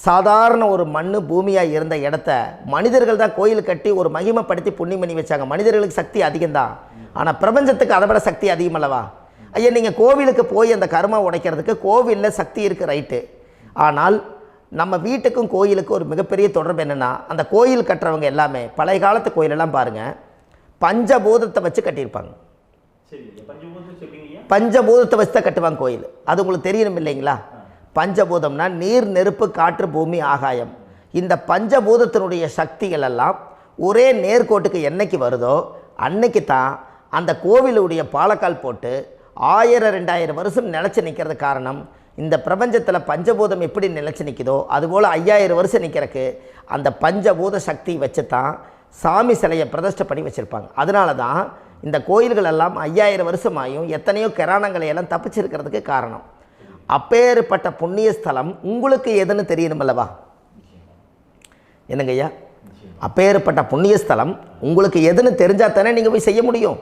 சாதாரண ஒரு மண் பூமியாக இருந்த இடத்த மனிதர்கள் தான் கோயில் கட்டி ஒரு மகிமைப்படுத்தி புண்ணியம் பண்ணி வச்சாங்க. மனிதர்களுக்கு சக்தி அதிகம்தான், ஆனால் பிரபஞ்சத்துக்கு அதை விட சக்தி அதிகம் அல்லவா? ஐயா, நீங்கள் கோவிலுக்கு போய் அந்த கர்மா உடைக்கிறதுக்கு கோவிலில் சக்தி இருக்குது, ரைட்டு. ஆனால் நம்ம வீட்டுக்கும் கோயிலுக்கும் ஒரு மிகப்பெரிய தொடர்பு என்னென்னா, அந்த கோயில் கட்டுறவங்க எல்லாமே பழைய காலத்து கோயிலெல்லாம் பாருங்கள், பஞ்சபூதத்தை வச்சு கட்டியிருப்பாங்க. பஞ்சபூதத்தை வச்சு தான் கட்டுவாங்க கோயில். அது உங்களுக்கு தெரியணும் இல்லைங்களா? பஞ்சபூதம்னா நீர், நெருப்பு, காற்று, பூமி, ஆகாயம். இந்த பஞ்சபூதத்தினுடைய சக்திகள் எல்லாம் ஒரே நேர்கோட்டுக்கு என்னைக்கு வருதோ அன்னைக்கு தான் அந்த கோவிலுடைய பாலக்கால் போட்டு 1000-2000 வருஷம் நிலச்சி நிற்கிறது. காரணம், இந்த பிரபஞ்சத்தில் பஞ்சபூதம் எப்படி நிலச்சி நிற்குதோ அதுபோல் 5000 வருஷம் நிற்கிறதுக்கு அந்த பஞ்சபூத சக்தி வச்சு தான் சாமி சிலையை பிரதிஷ்டை பண்ணி வச்சுருப்பாங்க. அதனால தான் இந்த கோயில்கள் எல்லாம் 5000 வருஷமாயும் எத்தனையோ கிராணங்களை எல்லாம் தப்பிச்சிருக்கிறதுக்கு காரணம். அப்பேற்பட்ட புண்ணிய ஸ்தலம் உங்களுக்கு எதுன்னு தெரியணும் அல்லவா? என்னங்க ஐயா? அப்பேற்பட்ட புண்ணிய ஸ்தலம் உங்களுக்கு எதுன்னு தெரிஞ்சால் தானே நீங்கள் போய் செய்ய முடியும்,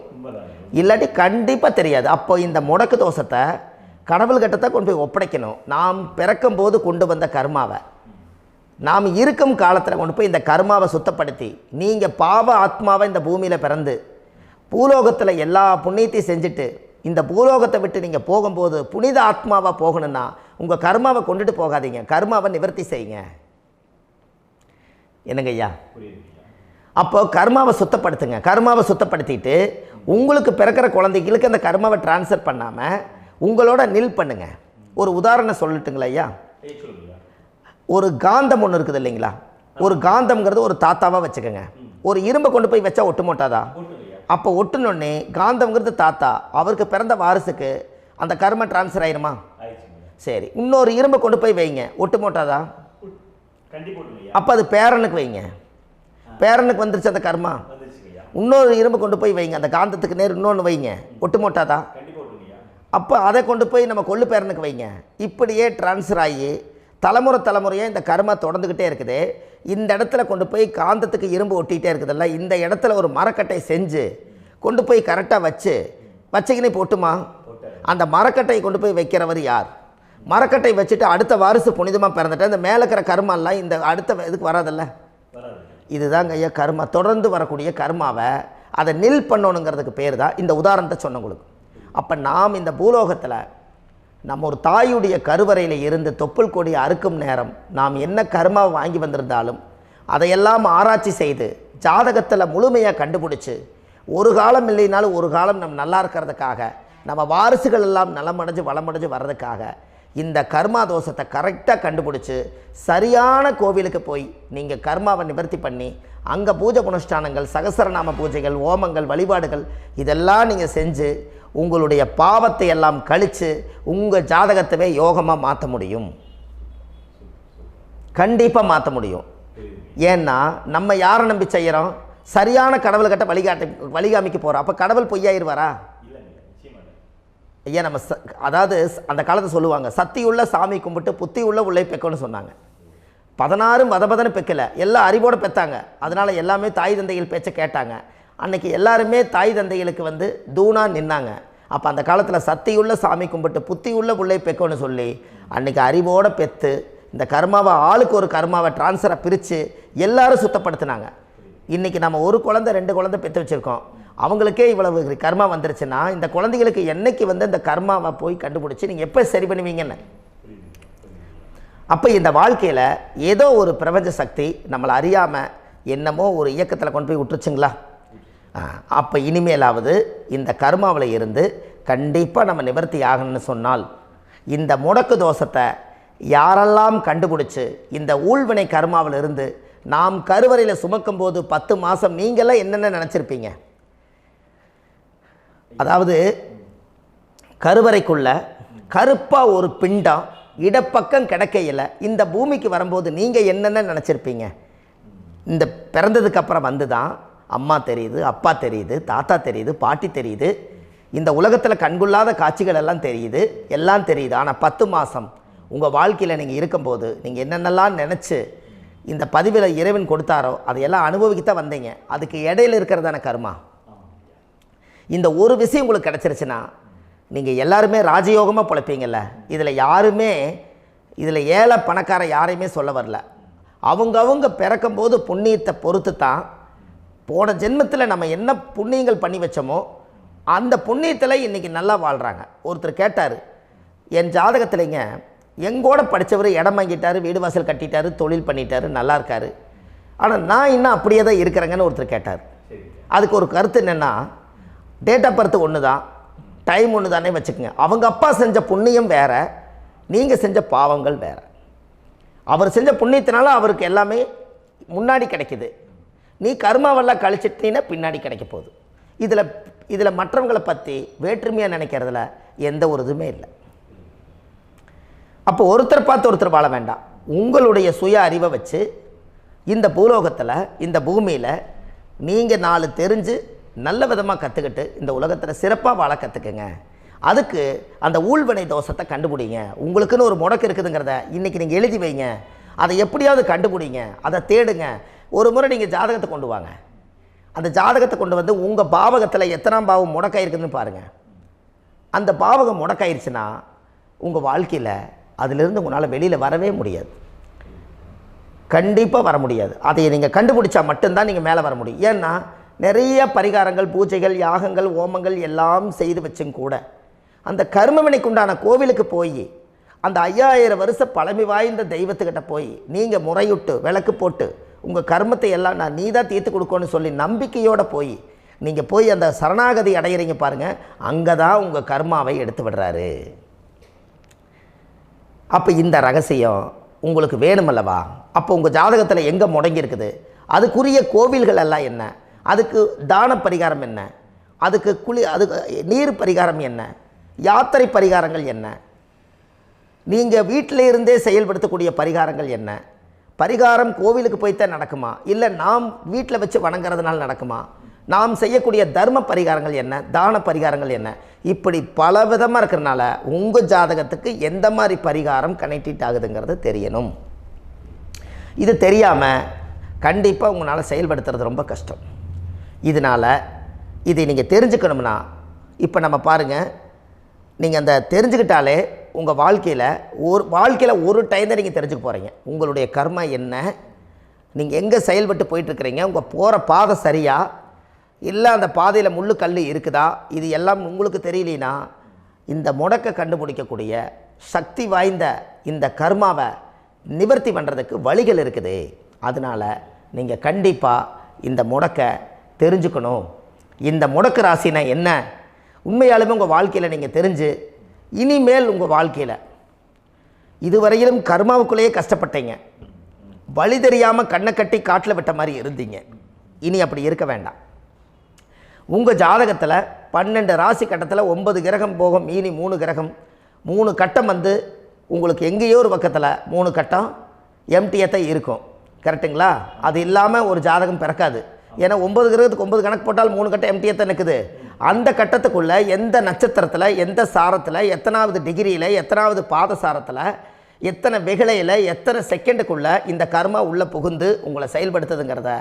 இல்லாட்டி கண்டிப்பாக தெரியாது. அப்போ இந்த முடக்கு தோஷத்தை கடவுள்கிட்ட கொண்டு போய் ஒப்படைக்கணும். நாம் பிறக்கும் போது கொண்டு வந்த கர்மாவை நாம் இருக்கும் காலத்தில் கொண்டு போய் இந்த கர்மாவை சுத்தப்படுத்தி, நீங்கள் பாவ ஆத்மாவை இந்த பூமியில் பிறந்து பூலோகத்தில் எல்லா புண்ணியத்தையும் செஞ்சுட்டு இந்த பூலோகத்தை விட்டு நீங்கள் போகும்போது புனித ஆத்மாவாக போகணுன்னா உங்கள் கர்மாவை கொண்டுட்டு போகாதீங்க, கர்மாவை நிவர்த்தி செய்யுங்க. என்னங்க ஐயா? அப்போ கர்மாவை சுத்தப்படுத்துங்க. கர்மாவை சுத்தப்படுத்திட்டு உங்களுக்கு பிறக்கிற குழந்தைகளுக்கு அந்த கர்மாவை டிரான்ஸ்ஃபர் பண்ணாமல் உங்களோட நில் பண்ணுங்க. ஒரு உதாரணம் சொல்லட்டுங்களா ஐயா? ஒரு காந்தம் ஒன்று இருக்குது இல்லைங்களா? ஒரு காந்தம்ங்கிறது ஒரு தாத்தாவாக வச்சுக்கோங்க. ஒரு இரும்பை கொண்டு போய் வச்சா ஒட்டு மோட்டாதா? அப்போ ஒட்டுனோடனே காந்தம்ங்கிறது தாத்தா, அவருக்கு பிறந்த வாரிசுக்கு அந்த கர்ம டிரான்ஸ்ஃபர் ஆயிருமா? சரி, இன்னொரு இரும்பை கொண்டு போய் வைங்க, ஒட்டு மோட்டாதா? அப்போ அது பேரனுக்கு வைங்க, பேரனுக்கு வந்துருச்சு அந்த கர்மா. இன்னொரு இரும்பை கொண்டு போய் வைங்க, அந்த காந்தத்துக்கு நேர் இன்னொன்று வைங்க, ஒட்டு மோட்டாதா? அப்போ அதை கொண்டு போய் நம்ம கொள்ளு பேரனுக்கு வைங்க. இப்படியே டிரான்ஸ்ஃபர் ஆகி தலைமுறையாக இந்த கர்மா தொடர்ந்துக்கிட்டே இருக்குது. இந்த இடத்துல கொண்டு போய் காந்தத்துக்கு இரும்பு ஒட்டிகிட்டே இருக்குதுல்ல, இந்த இடத்துல ஒரு மரக்கட்டை செஞ்சு கொண்டு போய் கரெக்டாக வச்சுக்கினே போட்டுமா? அந்த மரக்கட்டையை கொண்டு போய் வைக்கிறவர் யார்? மரக்கட்டை வச்சுட்டு அடுத்த வாரிசு புனிதமாக பிறந்துட்டு அந்த மேலே இருக்கிற கர்மாலாம் இந்த அடுத்த இதுக்கு வராதில்ல. இதுதாங்க ஐயா கர்மா. தொடர்ந்து வரக்கூடிய கர்மாவை அதை நில் பண்ணணுங்கிறதுக்கு பேர் தான் இந்த உதாரணத்தை சொன்னவங்களுக்கு. அப்போ நாம் இந்த பூலோகத்தில் நம்ம ஒரு தாயுடைய கருவறையில் இருந்து தொப்புள் கொடி அறுக்கும் நேரம் நாம் என்ன கர்மாவை வாங்கி வந்திருந்தாலும் அதையெல்லாம் ஆராய்ச்சி செய்து ஜாதகத்தில் முழுமையாக கண்டுபிடிச்சி ஒரு காலம் இல்லைனாலும் ஒரு காலம் நம்ம நல்லா இருக்கிறதுக்காக, நம்ம வாரிசுகள் எல்லாம் நலமடைஞ்சு வளமடைஞ்சு வர்றதுக்காக இந்த கர்மா தோஷத்தை கரெக்டாக கண்டுபிடிச்சி சரியான கோவிலுக்கு போய் நீங்கள் கர்மாவை நிவர்த்தி பண்ணி அங்கே பூஜை புனஸ்தானங்கள், சகசரநாம பூஜைகள், ஓமங்கள், வழிபாடுகள் இதெல்லாம் நீங்கள் செஞ்சு உங்களுடைய பாவத்தை எல்லாம் கழித்து உங்கள் ஜாதகத்தவே யோகமாக மாற்ற முடியும். கண்டிப்பாக மாற்ற முடியும். ஏன்னா நம்ம யாரை நம்பி செய்கிறோம்? சரியான கடவுள்கிட்ட வழிகாமிக்க போகிறோம். அப்போ கடவுள் பொய்யாயிருவாரா? ஐயா, நம்ம அதாவது அந்த காலத்தை சொல்லுவாங்க, சத்தியுள்ள சாமி கும்பிட்டு புத்தி உள்ள உள்ளே பெக்கணும்னு சொன்னாங்க. 16 வதபதன்னு பெக்கலை, எல்லாம் அறிவோடு பெற்றாங்க. அதனால் எல்லாமே தாய் தந்தைகள் பேச்சை கேட்டாங்க. அன்றைக்கி எல்லாருமே தாய் தந்தைகளுக்கு தூணாக நின்னாங்க. அப்போ அந்த காலத்தில் சத்தியுள்ள சாமி கும்பிட்டு புத்தி உள்ள உள்ளே பெக்கணும்னு சொல்லி அன்றைக்கி அறிவோடு பெற்று இந்த கர்மாவை ஆளுக்கு ஒரு கர்மாவை டிரான்ஸ்ஃபரை பிரித்து எல்லாரும் சுத்தப்படுத்தினாங்க. இன்றைக்கி நம்ம ஒரு குழந்தை 2 குழந்தை பெற்று வச்சுருக்கோம். அவங்களுக்கே இவ்வளவு கர்மா வந்துருச்சுன்னா இந்த குழந்தைகளுக்கு என்னைக்கு இந்த கர்மாவை போய் கண்டுபிடிச்சி நீங்கள் எப்போ சரி பண்ணுவீங்கன்னு. அப்போ இந்த வாழ்க்கையில் ஏதோ ஒரு பிரபஞ்ச சக்தி நம்மளை அறியாமல் என்னமோ ஒரு இயக்கத்தில் கொண்டு போய் விட்டுருச்சுங்களா? அப்போ இனிமேலாவது இந்த கர்மாவில் இருந்து கண்டிப்பாக நம்ம நிவர்த்தி ஆகணும்னு சொன்னால் இந்த முடக்கு தோஷத்தை யாரெல்லாம் கண்டுபிடிச்சி இந்த ஊழ்வினை கர்மாவில் இருந்து நாம் கருவறையில் சுமக்கும் போது 10 மாதம் நீங்களாம் என்னென்ன நினச்சிருப்பீங்க? அதாவது கருவறைக்குள்ள கருப்பாக ஒரு பிண்டம் இடப்பக்கம் கிடக்கையில் இந்த பூமிக்கு வரும்போது நீங்கள் என்னென்ன நினச்சிருப்பீங்க? இந்த பிறந்ததுக்கு அப்புறம் வந்து தான் அம்மா தெரியுது, அப்பா தெரியுது, தாத்தா தெரியுது, பாட்டி தெரியுது, இந்த உலகத்தில் கண்கொள்ளாத காட்சிகள் எல்லாம் தெரியுது, எல்லாம் தெரியுது. ஆனால் 10 மாதம் உங்கள் வாழ்க்கையில் நீங்கள் இருக்கும்போது நீங்கள் என்னென்னலாம் நினச்சி இந்த பதிவில் இறைவன் கொடுத்தாரோ அதையெல்லாம் அனுபவிக்கத்தான் வந்தீங்க. அதுக்கு இடையில இருக்கிறதான கர்மா. இந்த ஒரு விஷயம் உங்களுக்கு கிடச்சிருச்சுன்னா நீங்கள் எல்லாருமே ராஜயோகமாக பிழைப்பீங்கள்ல. இதில் ஏழை பணக்கார யாரையுமே சொல்ல வரல. அவங்க பிறக்கும்போது புண்ணியத்தை பொறுத்து தான் போன ஜென்மத்தில் நம்ம என்ன புண்ணியங்கள் பண்ணி வச்சோமோ அந்த புண்ணியத்தில் இன்றைக்கி நல்லா வாழ்கிறாங்க. ஒருத்தர் கேட்டார், என் ஜாதகத்தில்ங்க எங்கூட படித்தவர் இடம் வாங்கிட்டார், வீடு வாசல் கட்டிட்டார், தொழில் பண்ணிட்டார், நல்லா இருக்கார், ஆனால் நான் இன்னும் அப்படியே தான் இருக்கிறேங்கன்னு ஒருத்தர் கேட்டார். அதுக்கு ஒரு கருத்து என்னென்னா, டேட் ஆஃப் பர்த் ஒன்று தான், டைம் ஒன்று தானே வச்சுக்கோங்க. அவங்க அப்பா செஞ்ச புண்ணியம் வேறு, நீங்கள் செஞ்ச பாவங்கள் வேறு. அவர் செஞ்ச புண்ணியத்தினால அவருக்கு எல்லாமே முன்னாடி கிடைக்கிது. நீ கர்மாவெல்லாம் கழிச்சிட்டினா பின்னாடி கிடைக்க போகுது. இதில் மற்றவங்களை பற்றி வேற்றுமையாக நினைக்கிறதுல எந்த ஒரு இதுவுமே இல்லை. அப்போ ஒருத்தர் பார்த்து ஒருத்தர் வாழ வேண்டாம். உங்களுடைய சுய அறிவை வச்சு இந்த பூலோகத்தில் இந்த பூமியில் நீங்கள் 4 தெரிஞ்சு நல்ல விதமாக கற்றுக்கிட்டு இந்த உலகத்தில் சிறப்பாக வாழ கற்றுக்குங்க. அதுக்கு அந்த ஊழ்வினை தோஷத்தை கண்டுபிடிங்க. உங்களுக்குன்னு ஒரு முடக்கு இருக்குதுங்கிறத இன்றைக்கி நீங்கள் எழுதி வைங்க. அதை எப்படியாவது கண்டுபிடிங்க, அதை தேடுங்க. ஒரு முறை நீங்கள் ஜாதகத்தை கொண்டு வாங்க. அந்த ஜாதகத்தை கொண்டு வந்து உங்கள் பாவகத்தில் எத்தனாம் பாவம் முடக்காயிருக்குதுன்னு பாருங்கள். அந்த பாவகம் முடக்காயிருச்சுன்னா உங்கள் வாழ்க்கையில் அதிலிருந்து உங்களால் வெளியில் வரவே முடியாது, கண்டிப்பாக வர முடியாது. அதை நீங்கள் கண்டுபிடிச்சா மட்டும்தான் நீங்கள் மேலே வர முடியும். ஏன்னா நிறைய பரிகாரங்கள், பூஜைகள், யாகங்கள், ஓமங்கள் எல்லாம் செய்து வச்சும் கூட அந்த கர்மவினைக்கு உண்டான கோவிலுக்கு போய் அந்த 5000 வருஷ பழமை வாய்ந்த தெய்வத்துக்கிட்ட போய் நீங்கள் முறையிட்டு விளக்கு போட்டு உங்கள் கர்மத்தை எல்லாம் நான் நீ தான் தீர்த்து கொடுக்கணும்னு சொல்லி நம்பிக்கையோடு நீங்கள் போய் அந்த சரணாகதி அடையிறீங்க பாருங்கள், அங்கே தான் உங்கள் கர்மாவை எடுத்து விடுறாரு. அப்போ இந்த ரகசியம் உங்களுக்கு வேணுமல்லவா? அப்போ உங்கள் ஜாதகத்தில் எங்கே முடங்கி அதுக்குரிய கோவில்கள் எல்லாம் என்ன, அதுக்கு தான பரிகாரம் என்ன, அதுக்கு நீர் பரிகாரம் என்ன, யாத்திரை பரிகாரங்கள் என்ன, நீங்கள் வீட்டில் இருந்தே செயல்படுத்தக்கூடிய பரிகாரங்கள் என்ன, பரிகாரம் கோவிலுக்கு போய்த்தான் நடக்குமா, இல்லை நாம் வீட்டில் வச்சு வணங்குறதுனால நடக்குமா, நாம் செய்யக்கூடிய தர்ம பரிகாரங்கள் என்ன, தான பரிகாரங்கள் என்ன, இப்படி பல விதமாக இருக்கிறனால உங்கள் ஜாதகத்துக்கு எந்த மாதிரி பரிகாரம் கனெக்ட் ஆகுதுங்கிறது தெரியணும். இது தெரியாமல் கண்டிப்பாக உங்களால் செயல்படுத்துறது ரொம்ப கஷ்டம். இதனால் இதை நீங்கள் தெரிஞ்சுக்கணும்னா இப்போ நம்ம பாருங்கள், நீங்கள் அந்த தெரிஞ்சுக்கிட்டாலே உங்கள் வாழ்க்கையில் ஒரு டைம் தான் நீங்கள் தெரிஞ்சுக்க போகிறீங்க. உங்களுடைய கர்மா என்ன, நீங்கள் எங்கே செயல்பட்டு போயிட்டுருக்கிறீங்க, உங்கள் போகிற பாதை சரியா இல்லை அந்த பாதையில் முள்ளு கல் இருக்குதா, இது எல்லாம் உங்களுக்கு தெரியலனா இந்த முடக்கை கண்டுபிடிக்கக்கூடிய சக்தி வாய்ந்த இந்த கர்மாவை நிவர்த்தி பண்ணுறதுக்கு வழிகள் இருக்குது. அதனால் நீங்கள் கண்டிப்பாக இந்த முடக்கை தெரிஞ்சுக்கணும். இந்த முடக்கு ராசினா என்ன உண்மையாலுமே உங்கள் வாழ்க்கையில் நீங்கள் தெரிஞ்சு இனிமேல் உங்கள் வாழ்க்கையில் இதுவரையிலும் கர்மாவுக்குள்ளேயே கஷ்டப்பட்டீங்க, வழி தெரியாமல் கண்ணை கட்டி காட்டில் விட்ட மாதிரி இருந்தீங்க. இனி அப்படி இருக்க வேண்டாம். உங்கள் ஜாதகத்தில் 12 ராசி கட்டத்தில் 9 கிரகம் போகும், மீனி 3 கிரகம், 3 கட்டம் உங்களுக்கு எங்கேயோ ஒரு பக்கத்தில் 3 கட்டம் எம்டியாக தான் இருக்கும். கரெக்டுங்களா? அது இல்லாமல் ஒரு ஜாதகம் பிறக்காது. ஏன்னா 9 கிரகத்துக்கு 9 கணக்கு போட்டால் 3 கட்டம் எம்டியாக தான் நிற்குது. அந்த கட்டத்துக்குள்ளே எந்த நட்சத்திரத்தில், எந்த சாரத்தில், எத்தனாவது டிகிரியில், எத்தனாவது பாதசாரத்தில், எத்தனை வெகுளையில், எத்தனை செகண்டுக்குள்ளே இந்த கர்மா உள்ளே புகுந்து உங்களை செயல்படுத்துதுங்கிறத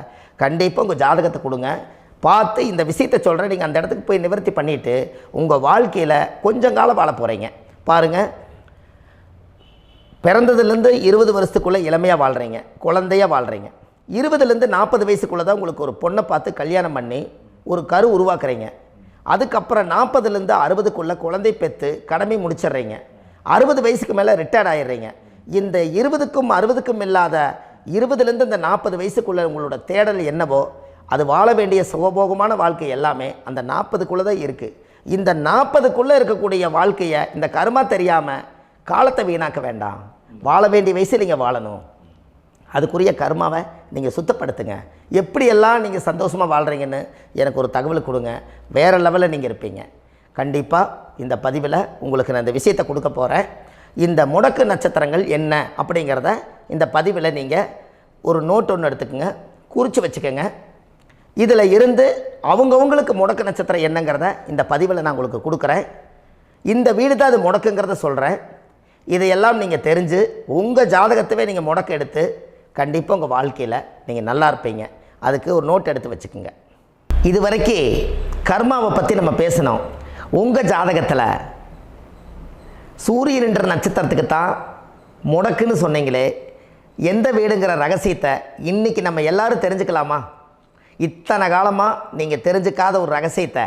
கண்டிப்பாக உங்கள் ஜாதகத்தை கொடுங்க. பார்த்து இந்த விஷயத்தை சொல்கிறேன், நீங்கள் அந்த இடத்துக்கு போய் நிவர்த்தி பண்ணிவிட்டு உங்கள் வாழ்க்கையில் கொஞ்சம் காலம் வாழ போகிறீங்க. பாருங்கள், பிறந்ததுலேருந்து 20 வருஷத்துக்குள்ளே இளமையாக வாழ்கிறீங்க, குழந்தையாக வாழ்கிறீங்க. 20லேருந்து 40 வயசுக்குள்ளே தான் உங்களுக்கு ஒரு பொண்ணை பார்த்து கல்யாணம் பண்ணி ஒரு கரு உருவாக்குறீங்க. அதுக்கப்புறம் 40லேருந்து 60க்குள்ளே குழந்தை பெற்று கடமை முடிச்சிடுறீங்க. 60 வயசுக்கு மேலே ரிட்டையர்ட் ஆகிடுறீங்க. இந்த 20க்கும் 60க்கும் இல்லாத 20லேருந்து இந்த 40 வயசுக்குள்ளே உங்களோட தேடல் என்னவோ அது வாழ வேண்டிய சுகபோகமான வாழ்க்கை எல்லாமே அந்த 40க்குள்ளே தான் இருக்குது. இந்த 40க்குள்ளே இருக்கக்கூடிய வாழ்க்கையை இந்த கர்மா தெரியாமல் காலத்தை வீணாக்க வேண்டாம். வாழ வேண்டிய வயசில் நீங்கள் வாழணும். அதுக்குரிய கர்மாவை நீங்கள் சுத்தப்படுத்துங்க. எப்படியெல்லாம் நீங்கள் சந்தோஷமாக வாழ்கிறீங்கன்னு எனக்கு ஒரு தகவல் கொடுங்க. வேறு லெவலில் நீங்கள் இருப்பீங்க. கண்டிப்பாக இந்த பதிவில் உங்களுக்கு நான் இந்த விஷயத்தை கொடுக்க போகிறேன். இந்த முடக்கு நட்சத்திரங்கள் என்ன அப்படிங்கிறத இந்த பதிவில் நீங்கள் ஒரு நோட் ஒன்று எடுத்துக்கோங்க, குறித்து வச்சுக்கோங்க. இதில் இருந்து அவங்கவுங்களுக்கு முடக்கு நட்சத்திரம் என்னங்கிறத இந்த பதிவில் நான் உங்களுக்கு கொடுக்குறேன். இந்த வீடு தான் அது முடக்குங்கிறத சொல்கிறேன். இதையெல்லாம் நீங்கள் தெரிஞ்சு உங்கள் ஜாதகத்தவே நீங்கள் முடக்கு எடுத்து கண்டிப்பாக உங்கள் வாழ்க்கையில் நீங்கள் நல்லா இருப்பீங்க. அதுக்கு ஒரு நோட் எடுத்து வச்சுக்கோங்க. இது வரைக்கும் கர்மாவை பற்றி நம்ம பேசினோம். உங்கள் ஜாதகத்தில் சூரியன் என்ற நட்சத்திரத்துக்கு தான் முடக்குன்னு சொன்னீங்களே, எந்த வீடுங்கிற ரகசியத்தை இன்றைக்கி நம்ம எல்லோரும் தெரிஞ்சுக்கலாமா? இத்தனை காலமாக நீங்கள் தெரிஞ்சுக்காத ஒரு ரகசியத்தை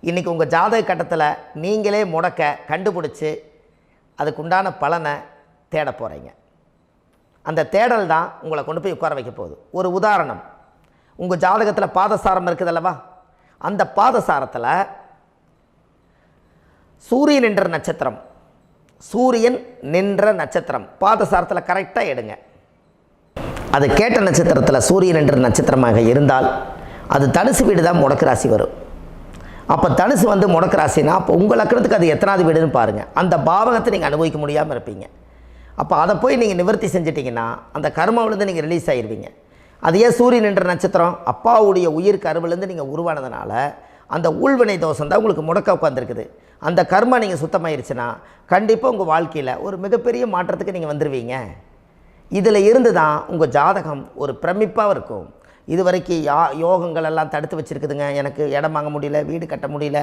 இன்றைக்கி உங்கள் ஜாதக கட்டத்தில் நீங்களே முடக்க கண்டுபிடிச்சி அதுக்குண்டான பலனை தேட போகிறீங்க. அந்த தேடல் தான் உங்களை கொண்டு போய் உட்கார வைக்க போகுது. ஒரு உதாரணம், உங்கள் ஜாதகத்தில் பாதசாரம் இருக்குது அல்லவா? அந்த பாதசாரத்தில் சூரியன் என்ற நட்சத்திரம், சூரியன் நின்ற நட்சத்திரம் பாதசாரத்தில் கரெக்டாக எடுங்க. அது கேட்ட நட்சத்திரத்தில் சூரியன் என்ற நட்சத்திரமாக இருந்தால் அது தனுசு வீடு தான் முடக்கு ராசி வரும். அப்போ தனுசு வந்து முடக்கு ராசினா அப்போ உங்கள் லக்கணத்துக்கு அது எத்தனாவது வீடுன்னு பாருங்கள். அந்த பாவகத்தை நீங்கள் அனுபவிக்க முடியாமல் இருப்பீங்க. அப்போ அதை போய் நீங்கள் நிவர்த்தி செஞ்சிட்டிங்கன்னா அந்த கர்மாவிலேருந்து நீங்கள் ரிலீஸ் ஆகிடுவீங்க. அது ஏன் சூரியன் என்ற நட்சத்திரம் அப்பாவுடைய உயிர் கருவிலேருந்து நீங்கள் உருவானதுனால அந்த ஊழ்வினை தோஷம் தான் உங்களுக்கு முடக்க உட்காந்துருக்குது. அந்த கர்மா நீங்கள் சுத்தமாயிருச்சுன்னா கண்டிப்பாக உங்கள் வாழ்க்கையில் ஒரு மிகப்பெரிய மாற்றத்துக்கு நீங்கள் வந்துடுவீங்க. இதில் இருந்து தான் உங்கள் ஜாதகம் ஒரு பிரமிப்பாக இருக்கும். இது வரைக்கும் யோகங்கள் எல்லாம் தடுத்து வச்சுருக்குதுங்க. எனக்கு இடம் வாங்க முடியல, வீடு கட்ட முடியல,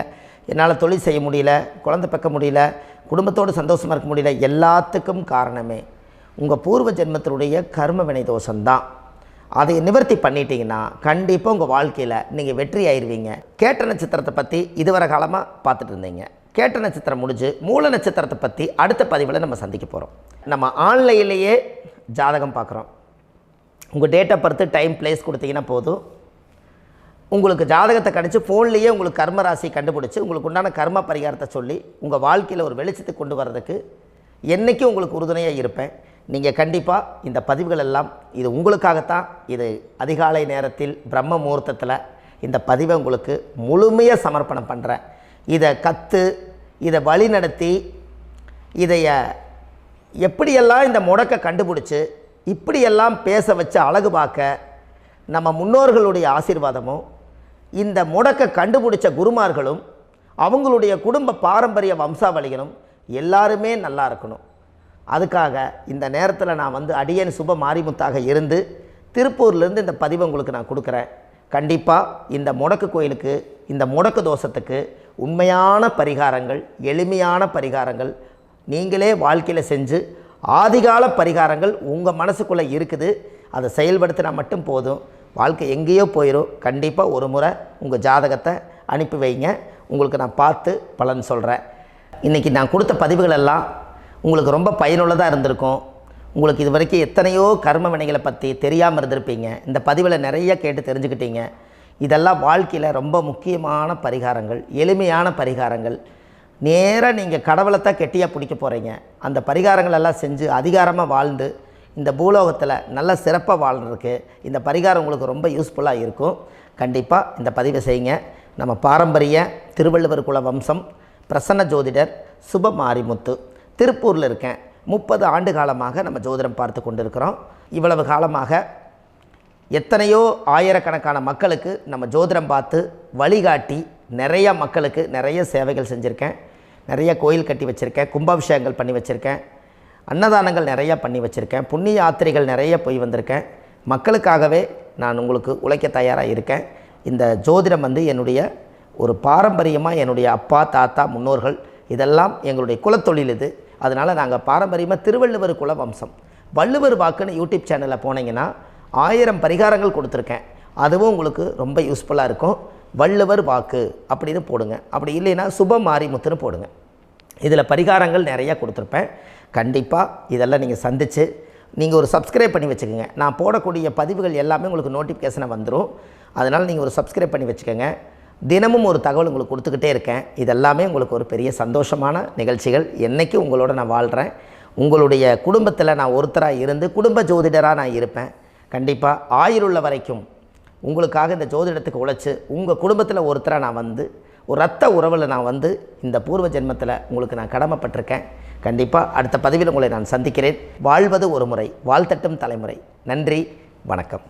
என்னால் தொழில் செய்ய முடியல, குழந்தை பெக்க முடியல, குடும்பத்தோடு சந்தோஷமாக இருக்க முடியல. எல்லாத்துக்கும் காரணமே உங்கள் பூர்வ ஜென்மத்தினுடைய கர்ம வினை தோஷம்தான். அதை நிவர்த்தி பண்ணிட்டீங்கன்னா கண்டிப்பாக உங்கள் வாழ்க்கையில் நீங்கள் வெற்றி ஆயிடுவீங்க. கேட்ட நட்சத்திரத்தை பற்றி இதுவரை காலமாக பார்த்துட்டு இருந்தீங்க. கேட்ட நட்சத்திரம் முடிஞ்சு மூல நட்சத்திரத்தை பற்றி அடுத்த பதிவில் நம்ம சந்திக்க போகிறோம். நம்ம ஆன்லைன்லேயே ஜாதகம் பார்க்குறோம். உங்கள் date of birth, time, place கொடுத்தீங்கன்னா போதும். உங்களுக்கு ஜாதகத்தை கணிச்சு ஃபோன்லேயே உங்களுக்கு கர்ம ராசி கண்டுபிடிச்சி உங்களுக்கு உண்டான கர்ம பரிகாரத்தை சொல்லி உங்கள் வாழ்க்கையில் ஒரு வெளிச்சத்துக்கு கொண்டு வர்றதுக்கு என்றைக்கும் உங்களுக்கு உறுதுணையாக இருப்பேன். நீங்கள் கண்டிப்பாக இந்த பதிவுகள் எல்லாம் இது உங்களுக்காகத்தான். இது அதிகாலை நேரத்தில் பிரம்ம முகூர்த்தத்தில் இந்த பதிவை உங்களுக்கு முழுமையாக சமர்ப்பணம் பண்ணுறேன். இதை கற்று இதை வழி நடத்தி இதைய எப்படியெல்லாம் இந்த முடக்க கண்டுபிடிச்சி இப்படியெல்லாம் பேச வச்சு அழகு பார்க்க நம்ம முன்னோர்களுடைய ஆசீர்வாதமும் இந்த முடக்க கண்டுபிடிச்ச குருமார்களும் அவங்களுடைய குடும்ப பாரம்பரிய வம்சாவளிகளும் எல்லாருமே நல்லா இருக்கணும். அதுக்காக இந்த நேரத்தில் நான் வந்து அடியேன் சுப மாரிமுத்தாக இருந்து திருப்பூர்லேருந்து இந்த பதிவை உங்களுக்கு நான் கொடுக்குறேன். கண்டிப்பாக இந்த முடக்கு கோயிலுக்கு, இந்த முடக்கு தோஷத்துக்கு உண்மையான பரிகாரங்கள், எளிமையான பரிகாரங்கள் நீங்களே வாழ்க்கையில் செஞ்சு ஆதிகால பரிகாரங்கள் உங்கள் மனசுக்குள்ளே இருக்குது. அதை செயல்படுத்தினா மட்டும் போதும், வாழ்க்கை எங்கேயோ போயிடும். கண்டிப்பாக ஒரு முறை உங்கள் ஜாதகத்தை அனுப்பி வைங்க, உங்களுக்கு நான் பார்த்து பலன் சொல்கிறேன். இன்றைக்கி நான் கொடுத்த பதிவுகள் எல்லாம் உங்களுக்கு ரொம்ப பயனுள்ளதாக இருந்திருக்கும். உங்களுக்கு இது வரைக்கும் எத்தனையோ கர்ம வினைகளை பற்றி தெரியாமல் இருந்திருப்பீங்க. இந்த பதிவில் நிறைய கேட்டு தெரிஞ்சுக்கிட்டீங்க. இதெல்லாம் வாழ்க்கையில் ரொம்ப முக்கியமான பரிகாரங்கள், எளிமையான பரிகாரங்கள். நேராக நீங்கள் கடவுளைத்தான் கெட்டியாக பிடிக்க போகிறீங்க. அந்த பரிகாரங்கள் எல்லாம் செஞ்சு அதிகாரமாக வாழ்ந்து இந்த பூலோகத்தில் நல்ல சிறப்பாக வாழ்கிறதுக்கு இந்த பரிகாரம் உங்களுக்கு ரொம்ப யூஸ்ஃபுல்லாக இருக்கும். கண்டிப்பாக இந்த பதிவை செய்யுங்க. நம்ம பாரம்பரிய திருவள்ளுவர் குல வம்சம் பிரசன்ன ஜோதிடர் சுப மாரிமுத்து, திருப்பூரில் இருக்கேன். 30 ஆண்டு காலமாக நம்ம ஜோதிடம் பார்த்து கொண்டிருக்கிறோம். இவ்வளவு காலமாக எத்தனையோ ஆயிரக்கணக்கான மக்களுக்கு நம்ம ஜோதிடம் பார்த்து வழிகாட்டி நிறைய மக்களுக்கு நிறைய சேவைகள் செஞ்சுருக்கேன். நிறைய கோயில் கட்டி வச்சுருக்கேன், கும்பாபிஷேகங்கள் பண்ணி வச்சுருக்கேன், அன்னதானங்கள் நிறையா பண்ணி வச்சுருக்கேன், புண்ணிய யாத்திரைகள் நிறைய போய் வந்திருக்கேன். மக்களுக்காகவே நான் உங்களுக்கு உழைக்க தயாராக இருக்கேன். இந்த ஜோதிடம் வந்து என்னுடைய ஒரு பாரம்பரியமாக என்னுடைய அப்பா, தாத்தா, முன்னோர்கள் இதெல்லாம் எங்களுடைய குலத்தொழில் இது. அதனால் நாங்கள் பாரம்பரியமாக திருவள்ளுவர் குல வம்சம். வள்ளுவர் வாக்குன்னு யூடியூப் சேனலில் போனீங்கன்னா 1000 பரிகாரங்கள் கொடுத்துருக்கேன். அதுவும் உங்களுக்கு ரொம்ப யூஸ்ஃபுல்லாக இருக்கும். வள்ளுவர் வாக்கு அப்படின்னு போடுங்க, அப்படி இல்லைன்னா சுப மாரிமுத்துன்னு போடுங்க. இதில் பரிகாரங்கள் நிறையா கொடுத்துருப்பேன். கண்டிப்பாக இதெல்லாம் நீங்கள் சந்தித்து நீங்கள் ஒரு சப்ஸ்கிரைப் பண்ணி வச்சுக்கோங்க. நான் போடக்கூடிய பதிவுகள் எல்லாமே உங்களுக்கு நோட்டிஃபிகேஷனை வந்துடும். அதனால் நீங்கள் ஒரு சப்ஸ்கிரைப் பண்ணி வச்சுக்கோங்க. தினமும் ஒரு தகவல் உங்களுக்கு கொடுத்துக்கிட்டே இருக்கேன். இதெல்லாமே உங்களுக்கு ஒரு பெரிய சந்தோஷமான நிகழ்ச்சிகள். என்றைக்கும் உங்களோட நான் வாழ்கிறேன். உங்களுடைய குடும்பத்தில் நான் ஒருத்தராக இருந்து குடும்ப ஜோதிடராக நான் இருப்பேன். கண்டிப்பாக ஆயுளுள்ள வரைக்கும் உங்களுக்காக இந்த ஜோதிடத்துக்கு உழைச்சி உங்கள் குடும்பத்தில் ஒருத்தராக நான் வந்து ஒரு ரத்த உறவில் நான் வந்து இந்த பூர்வ ஜென்மத்தில் உங்களுக்கு நான் கடமைப்பட்டிருக்கேன். கண்டிப்பாக அடுத்த பதிவில் உங்களை நான் சந்திக்கிறேன். வாழ்வது ஒரு முறை, வாழ்த்தட்டும் தலைமுறை. நன்றி, வணக்கம்.